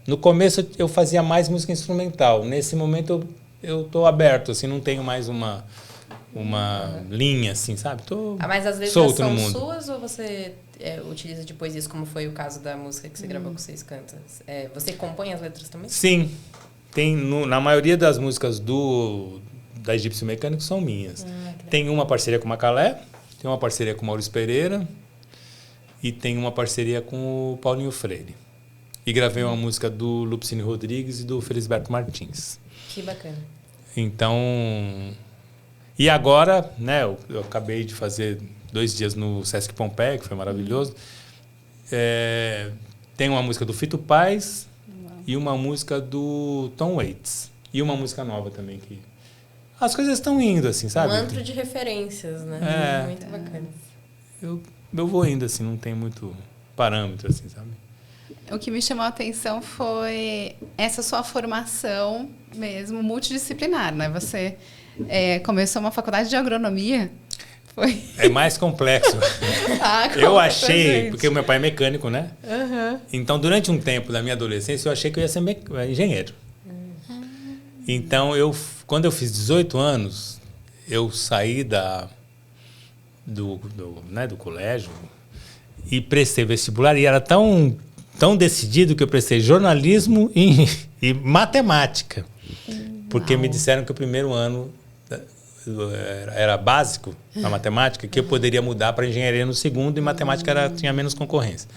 Speaker 3: No começo eu fazia mais música instrumental, nesse momento eu estou aberto, assim, não tenho mais uma linha, assim, sabe? Tô
Speaker 2: mas as letras
Speaker 3: solto no
Speaker 2: são
Speaker 3: mundo.
Speaker 2: suas ou você utiliza depois isso, como foi o caso da música que você gravou com Seis Cantas? Você compõe as letras também?
Speaker 3: Sim. Tem na maioria das músicas da Egípcio Mecânico são minhas. Tem uma parceria com o Macalé, tem uma parceria com o Maurício Pereira e tem uma parceria com o Paulinho Freire. E gravei uma música do Lupicínio Rodrigues e do Felisberto Martins.
Speaker 2: Que bacana.
Speaker 3: Então... E agora, né, eu acabei de fazer 2 dias no Sesc Pompeia, que foi maravilhoso. Tem uma música do Fito Paz e uma música do Tom Waits. E uma música nova também que... As coisas estão indo, assim, sabe?
Speaker 2: Um antro de referências, né? Muito bacana.
Speaker 3: Eu vou indo, assim, não tem muito parâmetro, assim, sabe?
Speaker 1: O que me chamou a atenção foi essa sua formação mesmo multidisciplinar, né? Você começou uma faculdade de agronomia. Foi.
Speaker 3: É mais complexo. Eu achei, porque o meu pai é mecânico, né? Então, durante um tempo da minha adolescência, eu achei que eu ia ser engenheiro. Então, quando eu fiz 18 anos, eu saí do colégio e prestei vestibular. E era tão decidido que eu prestei jornalismo e matemática. Porque me disseram que o primeiro ano era básico na matemática, que eu poderia mudar para engenharia no segundo, e matemática tinha menos concorrência.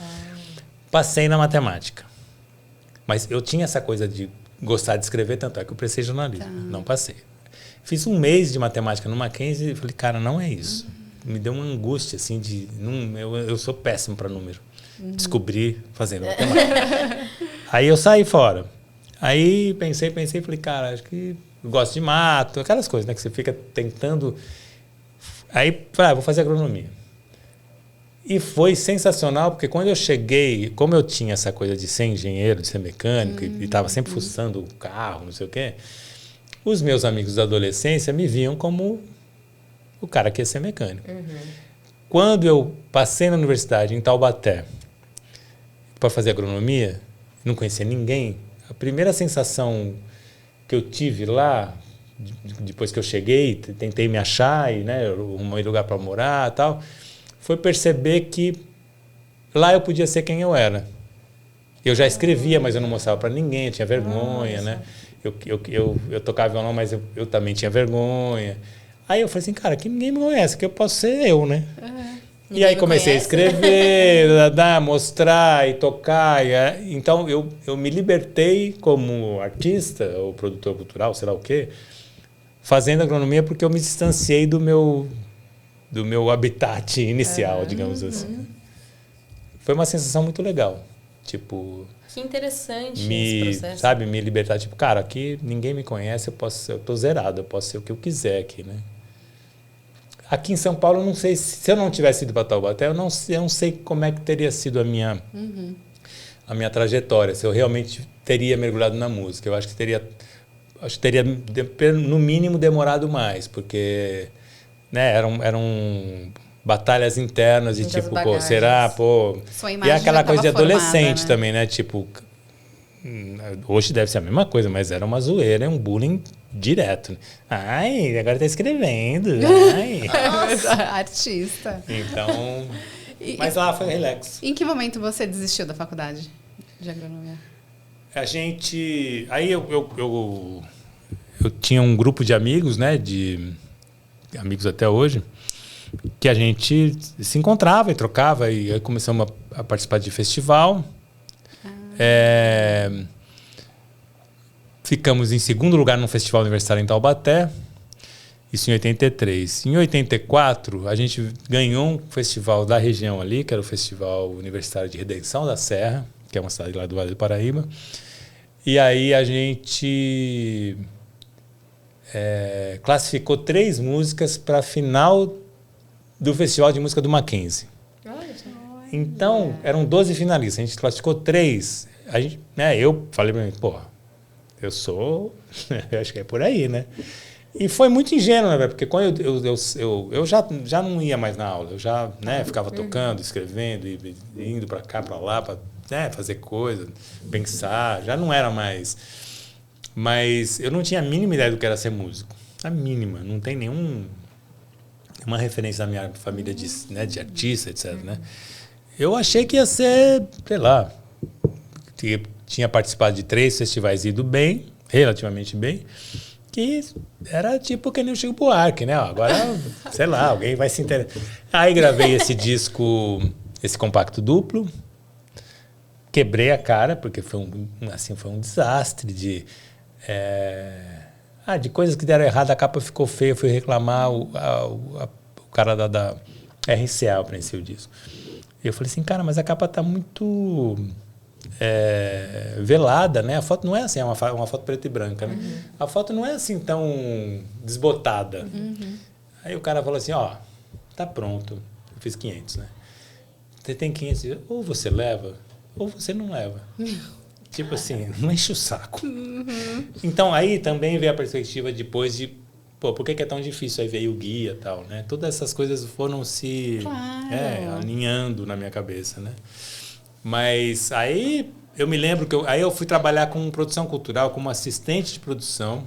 Speaker 3: Passei na matemática. Mas eu tinha essa coisa de gostar de escrever, tanto é que eu prestei jornalismo. Não passei. Fiz 1 mês de matemática no Mackenzie e falei, cara, não é isso. Me deu uma angústia, assim, eu sou péssimo para número. Descobri fazendo matemática. Aí eu saí fora. Aí pensei e falei, cara, acho que eu gosto de mato, aquelas coisas, né, que você fica tentando. Aí falei, vou fazer agronomia. E foi sensacional, porque quando eu cheguei, como eu tinha essa coisa de ser engenheiro, de ser mecânico, e estava sempre fuçando o carro, não sei o quê, os meus amigos da adolescência me viam como o cara que ia ser mecânico. Quando eu passei na universidade, em Taubaté, para fazer agronomia, não conhecia ninguém, a primeira sensação que eu tive lá, depois que eu cheguei, tentei me achar, e arrumei lugar para morar e tal, foi perceber que lá eu podia ser quem eu era. Eu já escrevia, mas eu não mostrava para ninguém, eu tinha vergonha, né? Eu tocava violão, mas eu também tinha vergonha. Aí eu falei assim, cara, que ninguém me conhece, que eu posso ser eu, né? E aí comecei a escrever, mostrar e tocar. Então eu me libertei como artista ou produtor cultural, sei lá o quê, fazendo agronomia, porque eu me distanciei do meu habitat inicial, digamos assim. Foi uma sensação muito legal. Tipo,
Speaker 2: que interessante esse processo.
Speaker 3: Sabe, me libertar. Tipo, cara, aqui ninguém me conhece, eu tô zerado, eu posso ser o que eu quiser aqui, né? Aqui em São Paulo, eu não sei, se eu não tivesse ido para Taubaté, eu não sei como é que teria sido a minha trajetória, se eu realmente teria mergulhado na música. Eu acho que teria, no mínimo, demorado mais, porque, né, eram batalhas internas de tipo, pô, será, pô... E é aquela coisa de adolescente, né? Também, né? Tipo, hoje deve ser a mesma coisa, mas era uma zoeira, um bullying direto. Ai, agora tá escrevendo. Ai.
Speaker 1: Artista.
Speaker 3: Então... Mas lá foi relax.
Speaker 1: Em que momento você desistiu da faculdade de agronomia?
Speaker 3: Aí eu tinha um grupo de amigos, né? De amigos até hoje, que a gente se encontrava e trocava, e aí começamos a participar de festival. Ficamos em segundo lugar no festival universitário em Taubaté, isso em 83. Em 84, a gente ganhou um festival da região ali, que era o Festival Universitário de Redenção da Serra, que é uma cidade lá do Vale do Paraíba. E aí a gente classificou 3 músicas para a final do Festival de Música do Mackenzie. Então, eram 12 finalistas. A gente classificou 3. Eu falei para mim, pô, eu acho que é por aí, né? E foi muito ingênuo, né? Porque quando eu já não ia mais na aula. Eu já, né, ficava tocando, escrevendo, e indo para cá, para lá, para fazer coisa, pensar. Já não era mais... Mas eu não tinha a mínima ideia do que era ser músico. A mínima. Não tem nenhum uma referência da minha família de, né, de artista, etc, né? Eu achei que ia ser, sei lá, tinha participado de 3 festivais e ido bem, relativamente bem, que era tipo que nem o Chico Buarque, né? Agora, sei lá, alguém vai se interessar. Aí gravei esse disco, esse compacto duplo, quebrei a cara, porque foi um desastre de coisas que deram errado, a capa ficou feia, eu fui reclamar, o cara da RCA, eu preenchi o disco. E eu falei assim, cara, mas a capa tá muito velada, né? A foto não é assim, é uma foto preta e branca, né? A foto não é assim tão desbotada. Aí o cara falou assim, ó, tá pronto. Eu fiz 500, né? Você tem 500, ou você leva, ou você não leva. Tipo assim, não enche o saco. Então aí também veio a perspectiva depois de, pô, por que é tão difícil? Aí veio o guia e tal, né? Todas essas coisas foram se alinhando na minha cabeça, né? Mas aí eu me lembro que eu fui trabalhar com produção cultural, como assistente de produção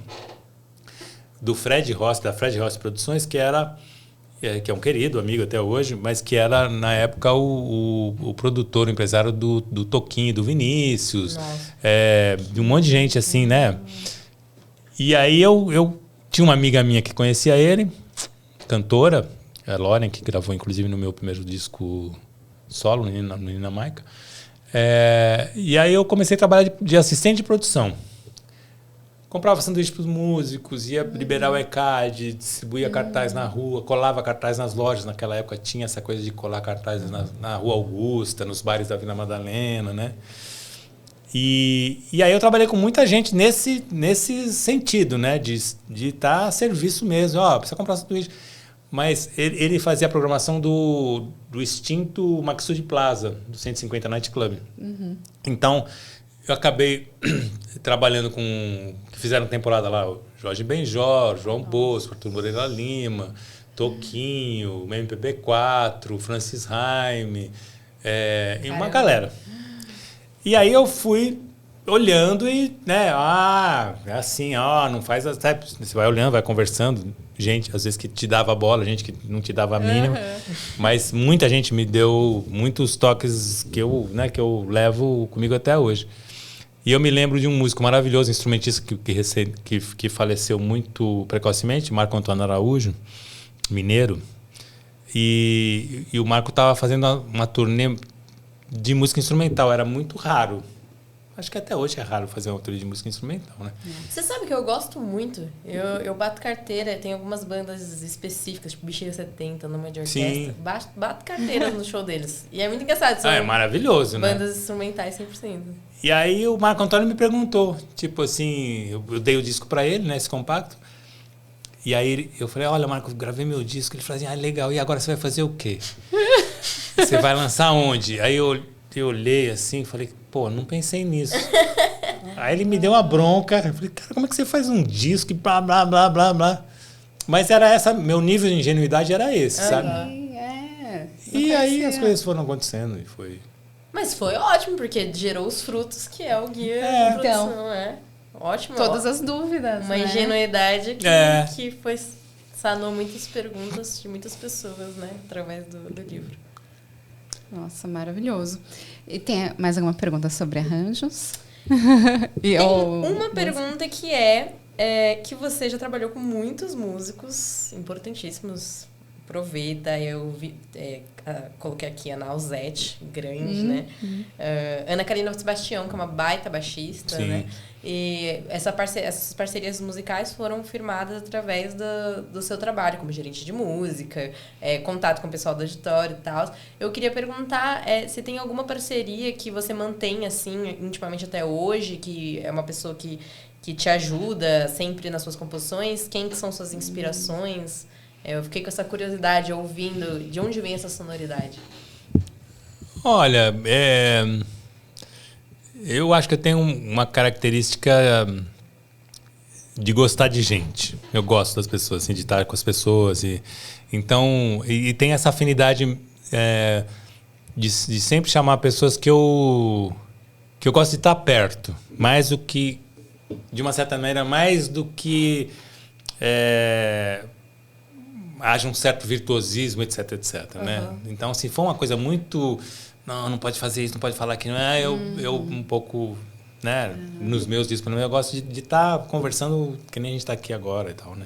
Speaker 3: do Fred Rossi, da Fred Rossi Produções, que é um querido amigo até hoje, mas que era, na época, o produtor, o empresário do Toquinho, do Vinícius, de um monte de gente assim, né? E aí eu tinha uma amiga minha que conhecia ele, cantora, a Lauren, que gravou inclusive no meu primeiro disco solo, no Nina Maica. E aí eu comecei a trabalhar de assistente de produção. Comprava sanduíche para os músicos, ia liberar o ECAD, distribuía cartaz na rua, colava cartaz nas lojas. Naquela época tinha essa coisa de colar cartaz na Rua Augusta, nos bares da Vila Madalena, né? E aí eu trabalhei com muita gente nesse sentido, né? De estar a serviço mesmo. Precisa comprar sanduíche. Mas ele fazia a programação do extinto Maxud Plaza, do 150 Night Club. Então, eu acabei trabalhando com... que fizeram temporada lá, o Jorge Benjor, João Bosco, Arthur Moreira Lima, Toquinho, MPB4, Francis Haime, e uma galera. E aí eu fui olhando e, né, é assim, não faz... Você vai olhando, vai conversando, gente, às vezes que te dava bola, gente que não te dava a mínima, mas muita gente me deu muitos toques que eu levo comigo até hoje. E eu me lembro de um músico maravilhoso, instrumentista que faleceu muito precocemente, Marco Antônio Araújo, mineiro. E o Marco estava fazendo uma turnê de música instrumental, era muito raro. Acho que até hoje é raro fazer uma turnê de música instrumental, né?
Speaker 2: Você sabe que eu gosto muito. Eu bato carteira, tem algumas bandas específicas, tipo Bexiga 70, Numa de Orquestra. Sim. Bato carteira no show deles. E é muito engraçado. São
Speaker 3: é maravilhoso, né?
Speaker 2: Bandas instrumentais 100%.
Speaker 3: E aí o Marco Antônio me perguntou, tipo assim, eu dei o disco pra ele, né, esse compacto. E aí eu falei, olha, Marco, eu gravei meu disco. Ele falou assim, legal, e agora você vai fazer o quê? Você vai lançar onde? Aí eu olhei assim e falei, pô, não pensei nisso. Aí ele me deu uma bronca. Eu falei, cara, como é que você faz um disco e blá, blá, blá, blá, blá. Mas era meu nível de ingenuidade era esse, sabe? E aí as coisas foram acontecendo e foi...
Speaker 2: Mas foi ótimo, porque gerou os frutos que é o guia de produção, Ótimo.
Speaker 1: Todas as dúvidas,
Speaker 2: uma ingenuidade que sanou muitas perguntas de muitas pessoas, né? Através do livro.
Speaker 1: Nossa, maravilhoso. E tem mais alguma pergunta sobre arranjos?
Speaker 2: Tem uma pergunta que que você já trabalhou com muitos músicos importantíssimos. Aproveita, eu coloquei aqui a Nausete, grande, né? Ana Karina Sebastião, que é uma baita baixista,
Speaker 3: Sim.
Speaker 2: né? E essas parcerias musicais foram firmadas através do seu trabalho como gerente de música, contato com o pessoal do auditório e tal. Eu queria perguntar se tem alguma parceria que você mantém, assim, intimamente até hoje, que é uma pessoa que te ajuda sempre nas suas composições? Quem que são suas inspirações? Eu fiquei com essa curiosidade, ouvindo de onde vem essa sonoridade.
Speaker 3: Olha, eu acho que eu tenho uma característica de gostar de gente. Eu gosto das pessoas, assim, de estar com as pessoas. Então, tem essa afinidade de sempre chamar pessoas que eu gosto de estar perto. Mais do que, de uma certa maneira, mais do que... haja um certo virtuosismo, etc, etc, né? Então, se for uma coisa muito... Não pode fazer isso, não pode falar aquilo. Eu um pouco, né? Nos meus discos, eu gosto de estar conversando que nem a gente está aqui agora e tal, né?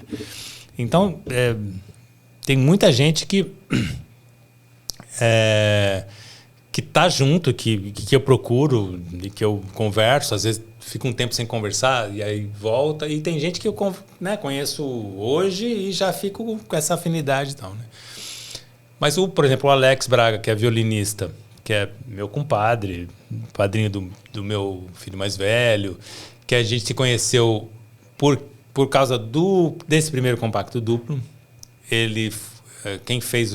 Speaker 3: Então, tem muita gente que tá junto, que eu procuro e que eu converso. Às vezes fico um tempo sem conversar e aí volta. E tem gente que eu conheço hoje e já fico com essa afinidade e tal, né? Mas, por exemplo, o Alex Braga, que é violinista, que é meu compadre, padrinho do meu filho mais velho, que a gente se conheceu por causa desse primeiro compacto duplo. Quem fez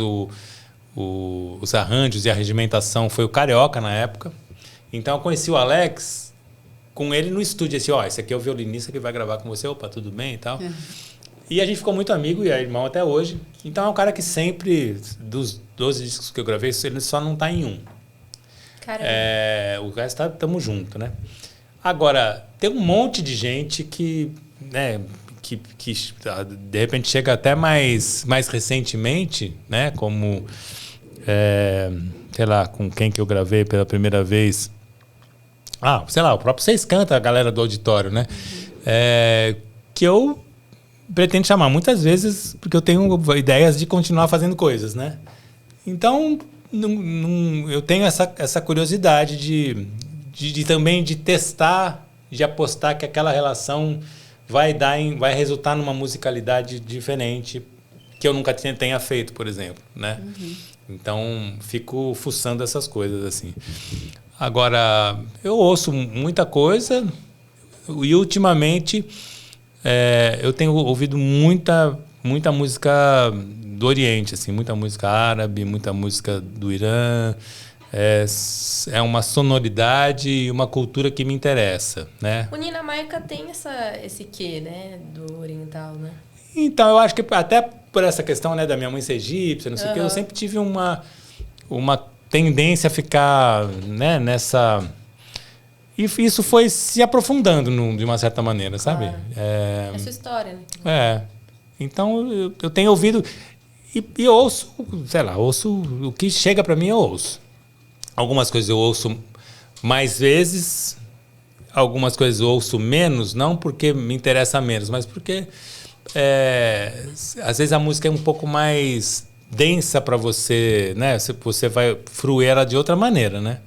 Speaker 3: os arranjos e a regimentação foi o Carioca na época. Então eu conheci o Alex com ele no estúdio, assim, esse aqui é o violinista que vai gravar com você, opa, tudo bem e tal. E a gente ficou muito amigo e é irmão até hoje. Então é um cara que sempre, dos 12 discos que eu gravei, ele só não está em um. O resto estamos juntos, né? Agora, tem um monte de gente que, né, que de repente chega até mais recentemente, né? Como, sei lá, com quem que eu gravei pela primeira vez. Sei lá, o próprio Seis Canta, a galera do auditório, né? Que eu pretendo chamar muitas vezes porque eu tenho ideias de continuar fazendo coisas, né? Então, eu tenho essa curiosidade de também de testar, de apostar que aquela relação vai resultar numa musicalidade diferente que eu nunca tenha feito, por exemplo, né? Então, fico fuçando essas coisas, assim. Agora, eu ouço muita coisa e, ultimamente, eu tenho ouvido muita música do Oriente, assim, muita música árabe, muita música do Irã. É uma sonoridade e uma cultura que me interessa, né?
Speaker 2: O Nina Maica tem esse quê, né, do oriental, né?
Speaker 3: Então, eu acho que até por essa questão, né, da minha mãe ser egípcia, não sei o quê, eu sempre tive uma tendência a ficar, né, nessa... E isso foi se aprofundando de uma certa maneira, sabe?
Speaker 2: Claro. Essa história, né?
Speaker 3: Então, eu tenho ouvido e ouço, sei lá, ouço o que chega para mim, eu ouço. Algumas coisas eu ouço mais vezes, algumas coisas eu ouço menos, não porque me interessa menos, mas porque às vezes a música é um pouco mais densa para você, né? Você vai fruir ela de outra maneira, né?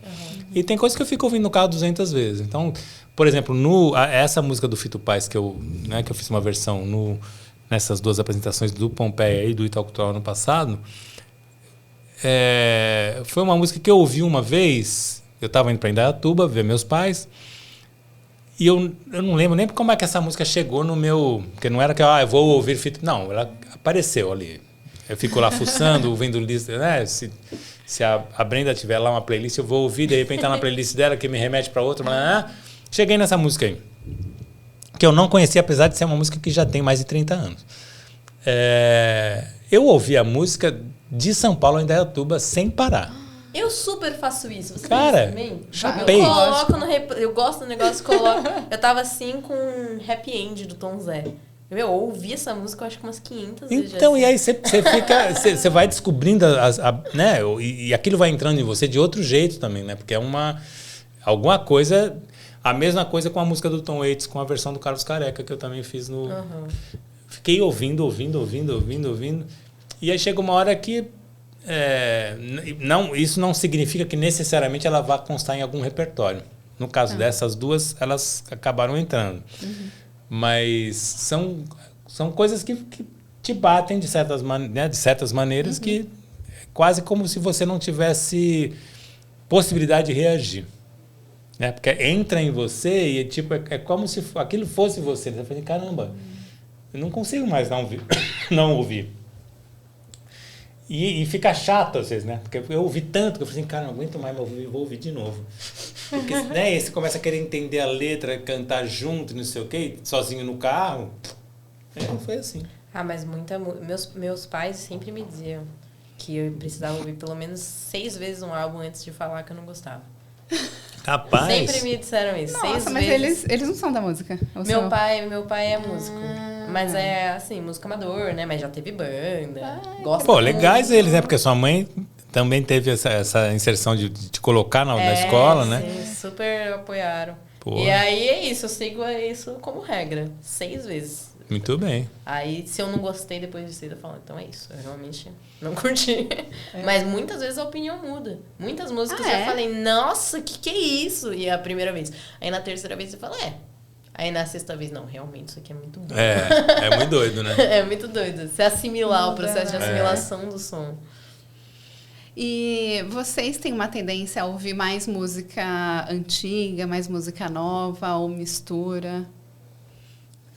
Speaker 3: E tem coisas que eu fico ouvindo no carro 200 vezes. Então, por exemplo, essa música do Fito Paz, que eu fiz uma versão nessas duas apresentações do Pompeia e do Itaú Cultural ano passado, foi uma música que eu ouvi uma vez. Eu estava indo para Indaiatuba ver meus pais e eu não lembro nem como é que essa música chegou no meu... Porque não era que eu vou ouvir Fito... Não, ela apareceu ali. Eu fico lá fuçando, vendo lista, né? Se a Brenda tiver lá uma playlist, eu vou ouvir, de repente tá na playlist dela, que me remete para outra. Cheguei nessa música aí, que eu não conhecia, apesar de ser uma música que já tem mais de 30 anos. Eu ouvi a música de São Paulo a Indaiatuba sem parar.
Speaker 2: Eu super faço isso. Você
Speaker 3: cara,
Speaker 2: também?
Speaker 3: chapei.
Speaker 2: Eu gosto do negócio, coloco. Eu tava assim com Happy End do Tom Zé. Eu ouvi essa música, eu acho que umas 500 vezes.
Speaker 3: Então, e aí você fica... Você vai descobrindo, né? E aquilo vai entrando em você de outro jeito também, né? Porque é alguma coisa... A mesma coisa com a música do Tom Waits, com a versão do Carlos Careca, que eu também fiz no... Fiquei ouvindo. E aí chega uma hora que... isso não significa que necessariamente ela vá constar em algum repertório. No caso dessas duas, elas acabaram entrando. Mas são coisas que te batem de certas maneiras, que é quase como se você não tivesse possibilidade de reagir. Né? Porque entra em você e é como se aquilo fosse você. Você fala, caramba, eu não consigo mais não ouvir. E fica chato às vezes, né? Porque eu ouvi tanto que eu falei assim, cara, não aguento mais, vou ouvir de novo. Porque, né, você começa a querer entender a letra, cantar junto, não sei o quê, sozinho no carro. Foi assim.
Speaker 2: Mas meus pais sempre me diziam que eu precisava ouvir pelo menos 6 vezes um álbum antes de falar que eu não gostava.
Speaker 3: Capaz.
Speaker 2: Sempre me disseram isso.
Speaker 1: Nossa,
Speaker 2: 6
Speaker 1: mas
Speaker 2: vezes.
Speaker 1: eles não são da música.
Speaker 2: Meu pai é músico. Mas é assim, música amador, né? Mas já teve banda. Gosta
Speaker 3: Pô,
Speaker 2: muito.
Speaker 3: legais eles, né? Porque sua mãe também teve essa inserção de te colocar na escola, né?
Speaker 2: Sim, super apoiaram.
Speaker 3: Pô.
Speaker 2: E aí é isso, eu sigo isso como regra. 6 vezes.
Speaker 3: Muito bem.
Speaker 2: Aí, se eu não gostei depois de 6, eu falo, então é isso. Eu realmente não curti. Mas muitas vezes a opinião muda. Muitas músicas eu falei, nossa, que é isso? E é a primeira vez. Aí na terceira vez eu falo, Aí na sexta vez, não, realmente isso aqui é muito bom.
Speaker 3: É muito doido, né?
Speaker 2: É muito doido. Você assimilar o processo de assimilação do som.
Speaker 1: E vocês têm uma tendência a ouvir mais música antiga, mais música nova, ou mistura?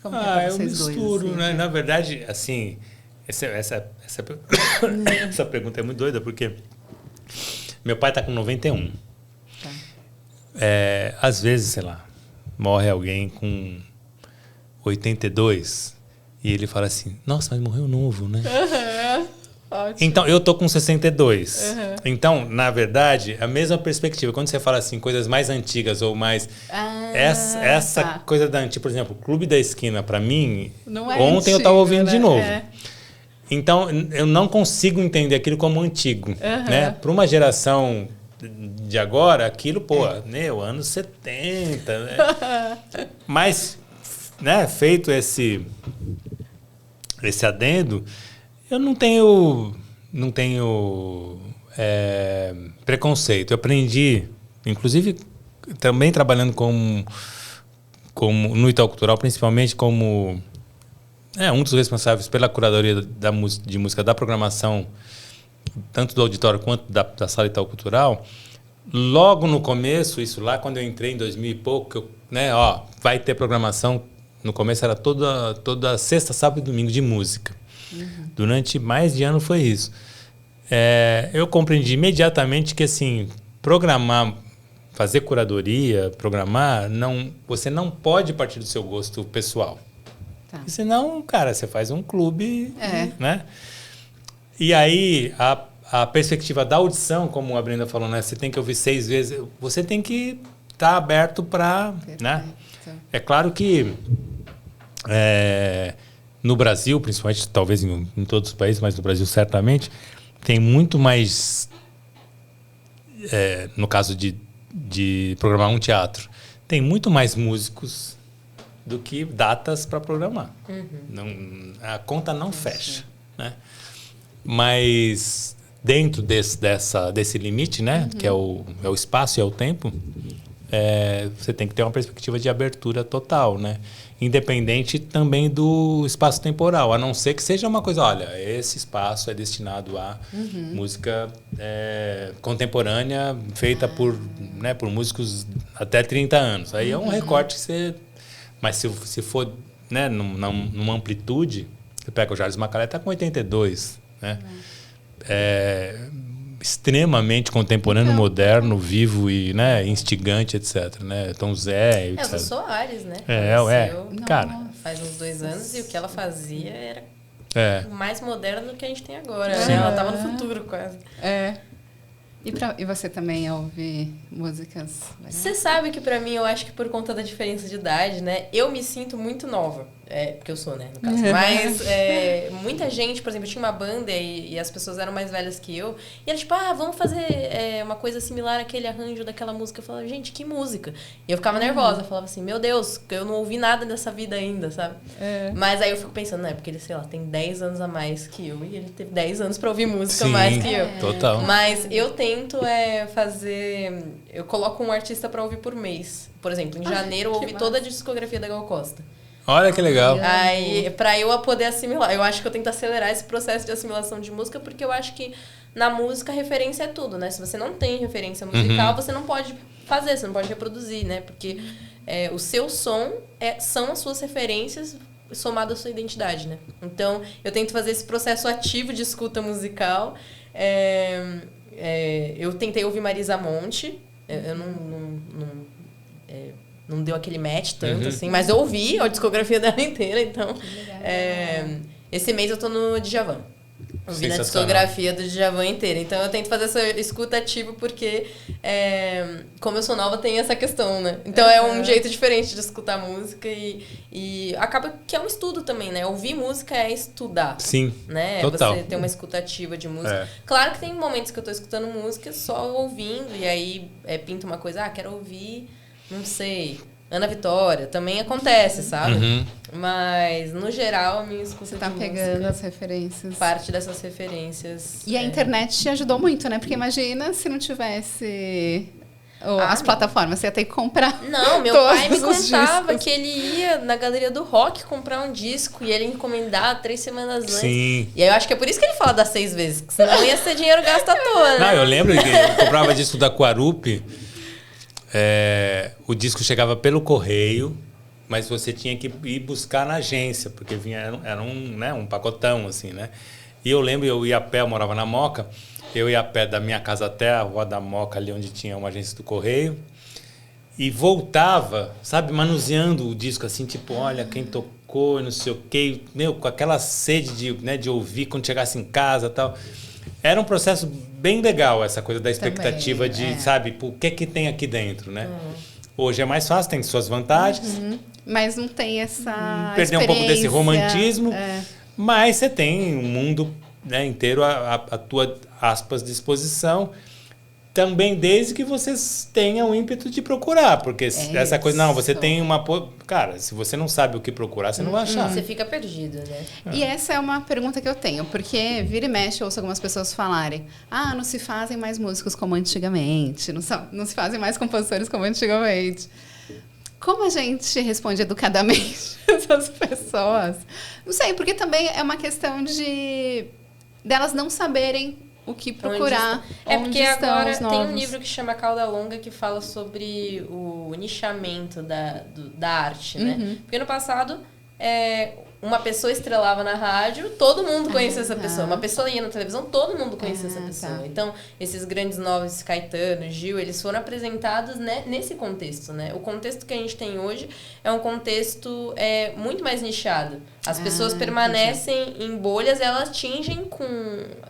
Speaker 1: Como que é pra vocês
Speaker 3: eu misturo,
Speaker 1: dois, assim?
Speaker 3: né? Na verdade, assim, essa pergunta é muito doida, porque meu pai tá com 91.
Speaker 1: Tá.
Speaker 3: Às vezes, sei lá, morre alguém com 82 e ele fala assim, nossa, mas morreu novo, né?
Speaker 1: Ótimo.
Speaker 3: Então, eu tô com 62. Então, na verdade, a mesma perspectiva. Quando você fala assim, coisas mais antigas ou mais... essa coisa da antiga, por exemplo, o Clube da Esquina, pra mim,
Speaker 1: Não é
Speaker 3: ontem
Speaker 1: antigo,
Speaker 3: eu tava ouvindo
Speaker 1: né?
Speaker 3: de novo. Então, eu não consigo entender aquilo como antigo. Né? Para uma geração de agora, aquilo, anos 70. Né? Mas, né, feito esse adendo... Eu não tenho preconceito. Eu aprendi, inclusive, também trabalhando como no Itaú Cultural, principalmente como um dos responsáveis pela curadoria de música da programação, tanto do auditório quanto da sala Itaú Cultural. Logo no começo, isso lá quando eu entrei em 2000 e pouco, vai ter programação. No começo era toda sexta, sábado e domingo de música. Durante mais de ano foi isso. Eu compreendi imediatamente que, assim, fazer curadoria, você não pode partir do seu gosto pessoal.
Speaker 1: Tá.
Speaker 3: E senão, cara, você faz um clube, né? E aí, a perspectiva da audição, como a Brenda falou, né? Você tem que ouvir 6 vezes. Você tem que estar aberto para... Né? É claro que... no Brasil, principalmente, talvez em todos os países, mas no Brasil certamente, tem muito mais, no caso de programar um teatro, tem muito mais músicos do que datas para programar. A conta não fecha. Né? Mas dentro desse limite, né, que é o espaço e é o tempo, você tem que ter uma perspectiva de abertura total, né? Independente também do espaço temporal, a não ser que seja uma coisa, olha, esse espaço é destinado a música contemporânea feita por músicos até 30 anos. Aí é um recorte que você... Mas se for, né, numa amplitude, você pega o Jardim Macalé, está com 82, né? Extremamente contemporâneo, moderno, vivo e, né, instigante, etc. Né? Tom Zé, etc.
Speaker 2: O Soares, né?
Speaker 3: Cara,
Speaker 2: faz uns 2 anos e o que ela fazia era mais moderno do que a gente tem agora. Né? Ela estava no futuro quase.
Speaker 1: E você também ouve músicas?
Speaker 2: Você sabe que pra mim, eu acho que por conta da diferença de idade, né? Eu me sinto muito nova. Porque eu sou, né, no caso. Mas muita gente, por exemplo, eu tinha uma banda e as pessoas eram mais velhas que eu. E era tipo, vamos fazer uma coisa similar àquele arranjo daquela música. Eu falava, gente, que música? E eu ficava nervosa. Eu falava assim, meu Deus, eu não ouvi nada dessa vida ainda, sabe? Mas aí eu fico pensando, não, porque ele, sei lá, tem 10 anos a mais que eu. E ele teve 10 anos pra ouvir música mais que eu.
Speaker 3: Total.
Speaker 2: Mas eu tento fazer... Eu coloco um artista pra ouvir por mês. Por exemplo, em janeiro eu ouvi toda a discografia da Gal Costa.
Speaker 3: Olha que legal.
Speaker 2: Aí, pra eu poder assimilar. Eu acho que eu tento acelerar esse processo de assimilação de música, porque eu acho que na música a referência é tudo, né? Se você não tem referência musical, você não pode fazer, você não pode reproduzir, né? Porque o seu som são as suas referências somado à sua identidade, né? Então, eu tento fazer esse processo ativo de escuta musical. Eu tentei ouvir Marisa Monte. Eu não deu aquele match tanto, assim. Mas eu ouvi a discografia dela inteira, então... esse mês eu tô no Djavan. ouvi na discografia do Djavan inteira. Então eu tento fazer essa escuta ativa porque, como eu sou nova, tem essa questão, né? Então é um jeito diferente de escutar música e acaba que é um estudo também, né? Ouvir música é estudar.
Speaker 3: Sim,
Speaker 2: né?
Speaker 3: total.
Speaker 2: Você ter uma escuta ativa de música. Claro que tem momentos que eu tô escutando música só ouvindo e aí pinta uma coisa, quero ouvir, não sei... Ana Vitória, também acontece, sabe? Mas, no geral, a minha escuta
Speaker 1: você tá pegando as referências.
Speaker 2: Parte dessas referências.
Speaker 1: E a internet te ajudou muito, né? Porque imagina se não tivesse as plataformas, você ia ter que comprar.
Speaker 2: Não, meu pai me contava que ele ia na Galeria do Rock comprar um disco e ele encomendar 3 semanas antes.
Speaker 3: Sim.
Speaker 2: E aí eu acho que é por isso que ele fala das 6 vezes, que senão ia ser dinheiro gasto à toa, né?
Speaker 3: Não, eu lembro que eu comprava disco da Quarupi. O disco chegava pelo correio, mas você tinha que ir buscar na agência, porque era um pacotão, assim, né? E eu lembro, eu ia a pé, eu morava na Moca, eu ia a pé da minha casa até a Rua da Moca, ali onde tinha uma agência do correio, e voltava, sabe, manuseando o disco, assim, tipo, olha, quem tocou, não sei o quê, meu, com aquela sede de ouvir quando chegasse em casa e tal. Era um processo bem legal, essa coisa da expectativa também, sabe, o que tem aqui dentro, né? Hoje é mais fácil, tem suas vantagens.
Speaker 1: Mas não tem essa
Speaker 3: perder um pouco desse romantismo, mas você tem um mundo, né, inteiro à tua, aspas, disposição. Também desde que vocês tenham o ímpeto de procurar, porque essa coisa, não, você tem uma... Cara, se você não sabe o que procurar, você não vai achar.
Speaker 2: Você fica perdido, né?
Speaker 1: E essa é uma pergunta que eu tenho, porque vira e mexe, eu ouço algumas pessoas falarem, não se fazem mais músicos como antigamente, não se fazem mais compositores como antigamente. Como a gente responde educadamente essas pessoas? Não sei, porque também é uma questão delas não saberem o que procurar.
Speaker 2: Porque agora tem um livro que chama Cauda Longa que fala sobre o nichamento da arte, né? Porque no passado, uma pessoa estrelava na rádio, todo mundo conhecia essa pessoa. Uma pessoa ia na televisão, todo mundo conhecia essa pessoa. Então, esses grandes nomes, Caetano, Gil, eles foram apresentados, né, nesse contexto, né? O contexto que a gente tem hoje é um contexto muito mais nichado. As pessoas permanecem em bolhas, elas atingem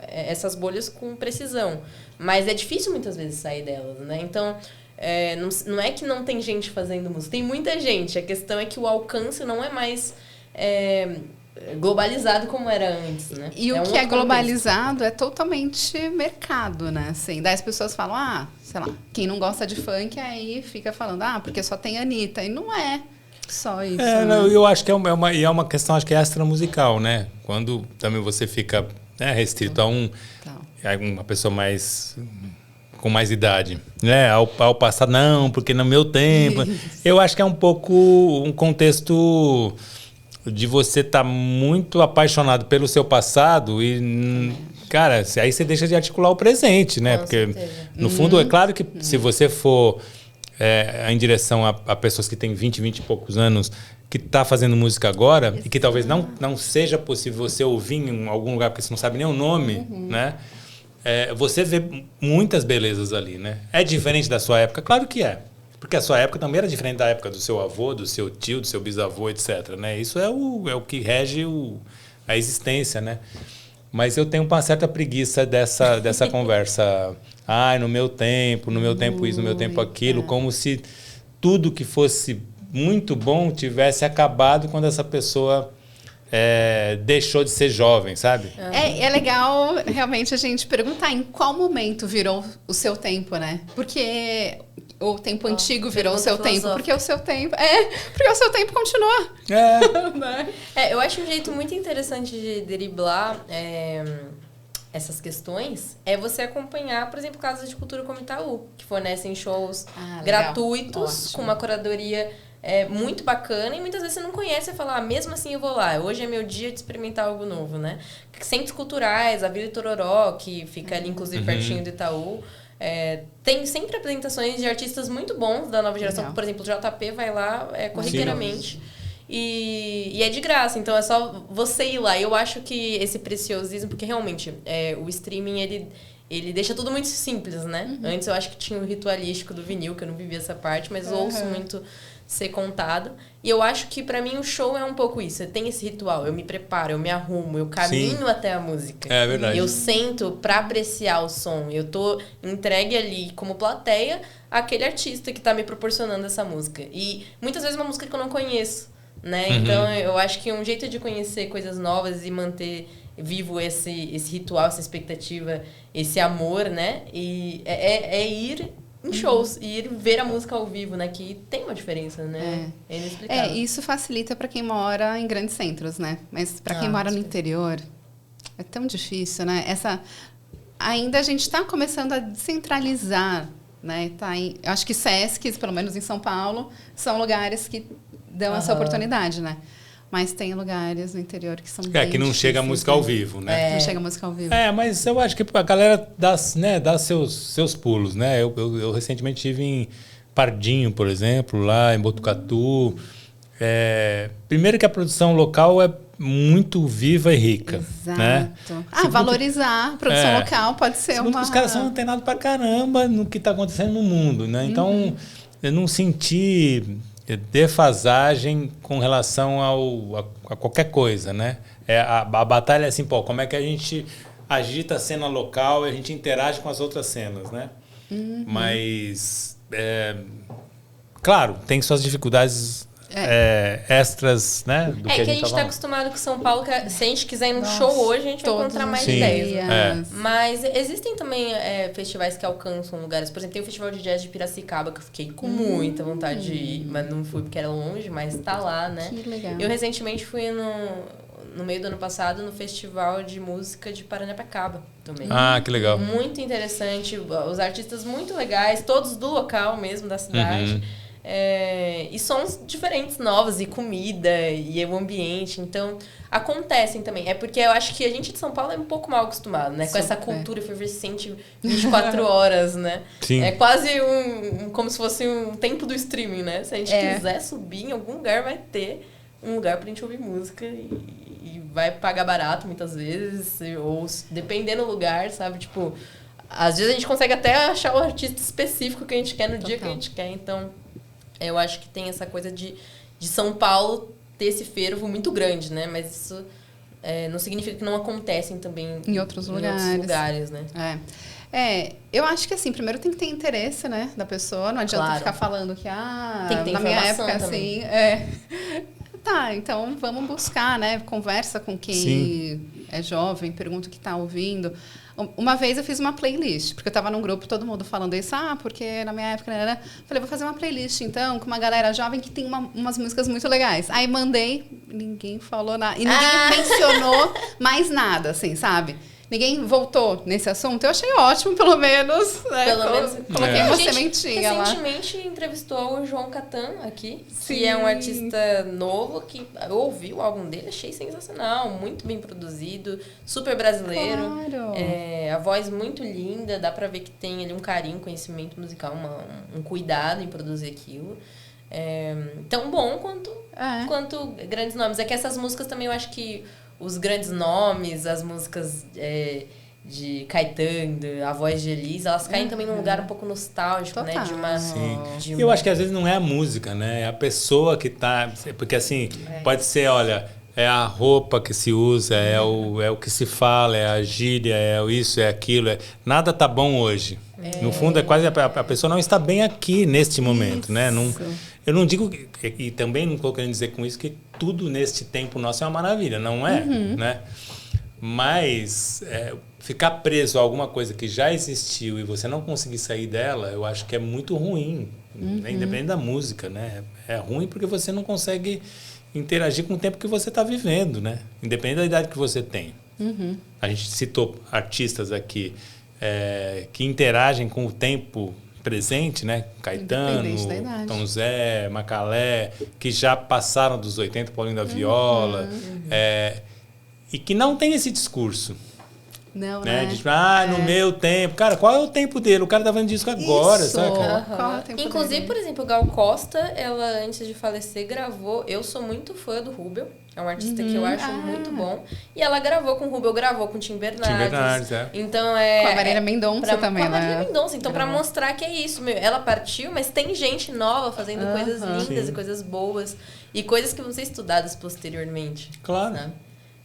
Speaker 2: essas bolhas com precisão. Mas é difícil muitas vezes sair delas, né? Então, não é que não tem gente fazendo música. Tem muita gente. A questão é que o alcance não é mais... globalizado como era antes, né?
Speaker 1: E o que é globalizado é totalmente mercado, né? Assim, daí as pessoas falam, sei lá, quem não gosta de funk aí fica falando, porque só tem Anitta. E não é só isso.
Speaker 3: Não, eu acho que é uma questão, acho que extra-musical, né? Quando também você fica restrito a uma pessoa com mais idade, né? Ao passar, não, porque no meu tempo... Eu acho que é um pouco um contexto... de você estar muito apaixonado pelo seu passado e, cara, aí você deixa de articular o presente, né? Porque, no fundo, é claro que se você for em direção a pessoas que têm 20 e poucos anos, que está fazendo música agora e que talvez não seja possível você ouvir em algum lugar, porque você não sabe nem o nome, né? Você vê muitas belezas ali, né? É diferente da sua época? Claro que é. Porque a sua época também era diferente da época do seu avô, do seu tio, do seu bisavô, etc. Né? Isso é o que rege a existência, né? Mas eu tenho uma certa preguiça dessa conversa. No meu tempo isso, no meu tempo aquilo. Como se tudo que fosse muito bom tivesse acabado quando essa pessoa deixou de ser jovem, sabe?
Speaker 1: É legal realmente a gente perguntar em qual momento virou o seu tempo, né? Porque... o tempo antigo virou o seu tempo. Porque o seu tempo... porque o seu tempo continua.
Speaker 2: Eu acho um jeito muito interessante de driblar essas questões você acompanhar, por exemplo, casas de cultura como Itaú, que fornecem shows gratuitos, com uma curadoria muito bacana, e muitas vezes você não conhece e fala, mesmo assim eu vou lá, hoje é meu dia de experimentar algo novo, né? Centros culturais, a Vila Itororó, que fica ali, inclusive, pertinho do Itaú, tem sempre apresentações de artistas muito bons da nova geração. Por exemplo, o JP vai lá corriqueiramente. E é de graça, então é só você ir lá. Eu acho que esse preciosismo, porque realmente o streaming ele deixa tudo muito simples, né? Antes eu acho que tinha o ritualístico do vinil, que eu não vivia essa parte, mas ouço muito ser contado. E eu acho que pra mim o show é um pouco isso. Tem esse ritual, eu me preparo, eu me arrumo, eu caminho até a música.
Speaker 3: É verdade.
Speaker 2: Eu sento pra apreciar o som. Eu tô entregue ali como plateia àquele artista que tá me proporcionando essa música. E muitas vezes uma música que eu não conheço, né? Então eu acho que um jeito de conhecer coisas novas e manter vivo esse ritual, essa expectativa, esse amor, né? E é ir em shows e ir ver a música ao vivo, né? Que tem uma diferença, né? É inexplicável.
Speaker 1: Isso facilita para quem mora em grandes centros, né? Mas para quem mora no interior, é tão difícil, né? Ainda a gente está começando a descentralizar, né? Eu acho que SESCs, pelo menos em São Paulo, são lugares que dão essa oportunidade, né? Mas tem lugares no interior que são bem
Speaker 3: que não chega a música ao vivo, né?
Speaker 1: Não chega a música ao vivo.
Speaker 3: Mas eu acho que a galera dá seus pulos, né? Eu recentemente estive em Pardinho, por exemplo, lá em Botucatu. Primeiro que a produção local é muito viva e rica.
Speaker 1: Exato.
Speaker 3: Né?
Speaker 1: Valorizar a produção local pode ser
Speaker 3: uma... Os caras são antenados pra caramba no que está acontecendo no mundo, né? Então, eu não senti defasagem com relação a qualquer coisa, né? A batalha é assim, como é que a gente agita a cena local e a gente interage com as outras cenas, né? Mas, claro, tem suas dificuldades extras, né? Do
Speaker 2: que a gente está acostumado com São Paulo, que se a gente quiser ir num show hoje, a gente vai encontrar mais ideias. Né? Mas existem também festivais que alcançam lugares. Por exemplo, tem o Festival de Jazz de Piracicaba, que eu fiquei com muita vontade de ir, mas não fui porque era longe, mas tá lá, né?
Speaker 1: Que legal.
Speaker 2: Eu recentemente fui no meio do ano passado no Festival de Música de Paranapiacaba também.
Speaker 3: Que legal.
Speaker 2: Muito interessante, os artistas muito legais, todos do local mesmo, da cidade. E sons diferentes, novos, e comida, e o ambiente. Então, acontecem também. É porque eu acho que a gente de São Paulo é um pouco mal acostumado, né? Com essa cultura efervescente 24 horas, né?
Speaker 3: Sim.
Speaker 2: É quase como se fosse um tempo do streaming, né? Se a gente quiser subir em algum lugar, vai ter um lugar pra gente ouvir música e vai pagar barato muitas vezes, ou dependendo do lugar, sabe? Tipo, às vezes a gente consegue até achar o artista específico que a gente quer no dia que a gente quer, então... Eu acho que tem essa coisa de São Paulo ter esse fervo muito grande, né? Mas isso não significa que não acontecem também
Speaker 1: em outros lugares,
Speaker 2: né?
Speaker 1: Eu acho que assim, primeiro tem que ter interesse, né, da pessoa. Não adianta ficar falando que
Speaker 2: tem que ter
Speaker 1: na minha época
Speaker 2: também.
Speaker 1: assim, tá, então vamos buscar, né? Conversa com quem é jovem, pergunta o que tá ouvindo. Uma vez eu fiz uma playlist, porque eu estava num grupo, todo mundo falando isso, porque na minha época, né? Falei, vou fazer uma playlist, então, com uma galera jovem que tem umas músicas muito legais. Aí mandei, ninguém falou nada. E ninguém mencionou mais nada, assim, sabe? Ninguém voltou nesse assunto. Eu achei ótimo, pelo menos. Né?
Speaker 2: Pelo menos.
Speaker 1: Coloquei uma sementinha lá.
Speaker 2: Recentemente entrevistou o João Catan aqui, que é um artista novo, que eu ouvi o álbum dele, achei sensacional, muito bem produzido, super brasileiro.
Speaker 1: Claro.
Speaker 2: A voz muito linda, dá pra ver que tem ali um carinho, conhecimento musical, um cuidado em produzir aquilo. Tão bom quanto grandes nomes. É que essas músicas também eu acho que os grandes nomes, as músicas de Caetano, a voz de Elis, elas caem também num lugar um pouco nostálgico,
Speaker 1: total,
Speaker 2: né?
Speaker 3: Sim. Eu acho que às vezes não é a música, né? É a pessoa que tá... Porque assim, pode ser, olha, é a roupa que se usa, é o que se fala, é a gíria, é isso, é aquilo. Nada tá bom hoje. No fundo, é quase a pessoa não está bem aqui, neste momento, né? Eu não digo, e também não estou querendo dizer com isso que tudo neste tempo nosso é uma maravilha, não é, né? Mas ficar preso a alguma coisa que já existiu e você não conseguir sair dela, eu acho que é muito ruim, né? Independente da música, né? É ruim porque você não consegue interagir com o tempo que você está vivendo, né? Independente da idade que você tem. A gente citou artistas aqui que interagem com o tempo presente, né? Caetano, Tom Zé, Macalé, que já passaram dos 80, Paulinho da Viola, e que não tem esse discurso.
Speaker 1: Não,
Speaker 3: né?
Speaker 1: né?
Speaker 3: De, no meu tempo. Cara, qual é o tempo dele? O cara tá fazendo disco agora,
Speaker 1: Isso.
Speaker 3: sabe, cara?
Speaker 1: Qual é o tempo
Speaker 2: Inclusive,
Speaker 1: dele?
Speaker 2: por exemplo, Gal Costa, ela antes de falecer gravou. Eu sou muito fã do Rubel, é um artista que eu acho muito bom. E ela gravou com o Rubel, gravou com o Tim Bernardes.
Speaker 3: Tim Bernardes, é.
Speaker 2: Então
Speaker 1: Com a Marília Mendonça também,
Speaker 2: com a Marília
Speaker 1: né?
Speaker 2: Mendonça. Então, pra mostrar que é isso, meu. Ela partiu, mas tem gente nova fazendo coisas lindas
Speaker 3: Sim.
Speaker 2: e coisas boas. E coisas que vão ser estudadas posteriormente.
Speaker 3: Claro.
Speaker 2: Sabe?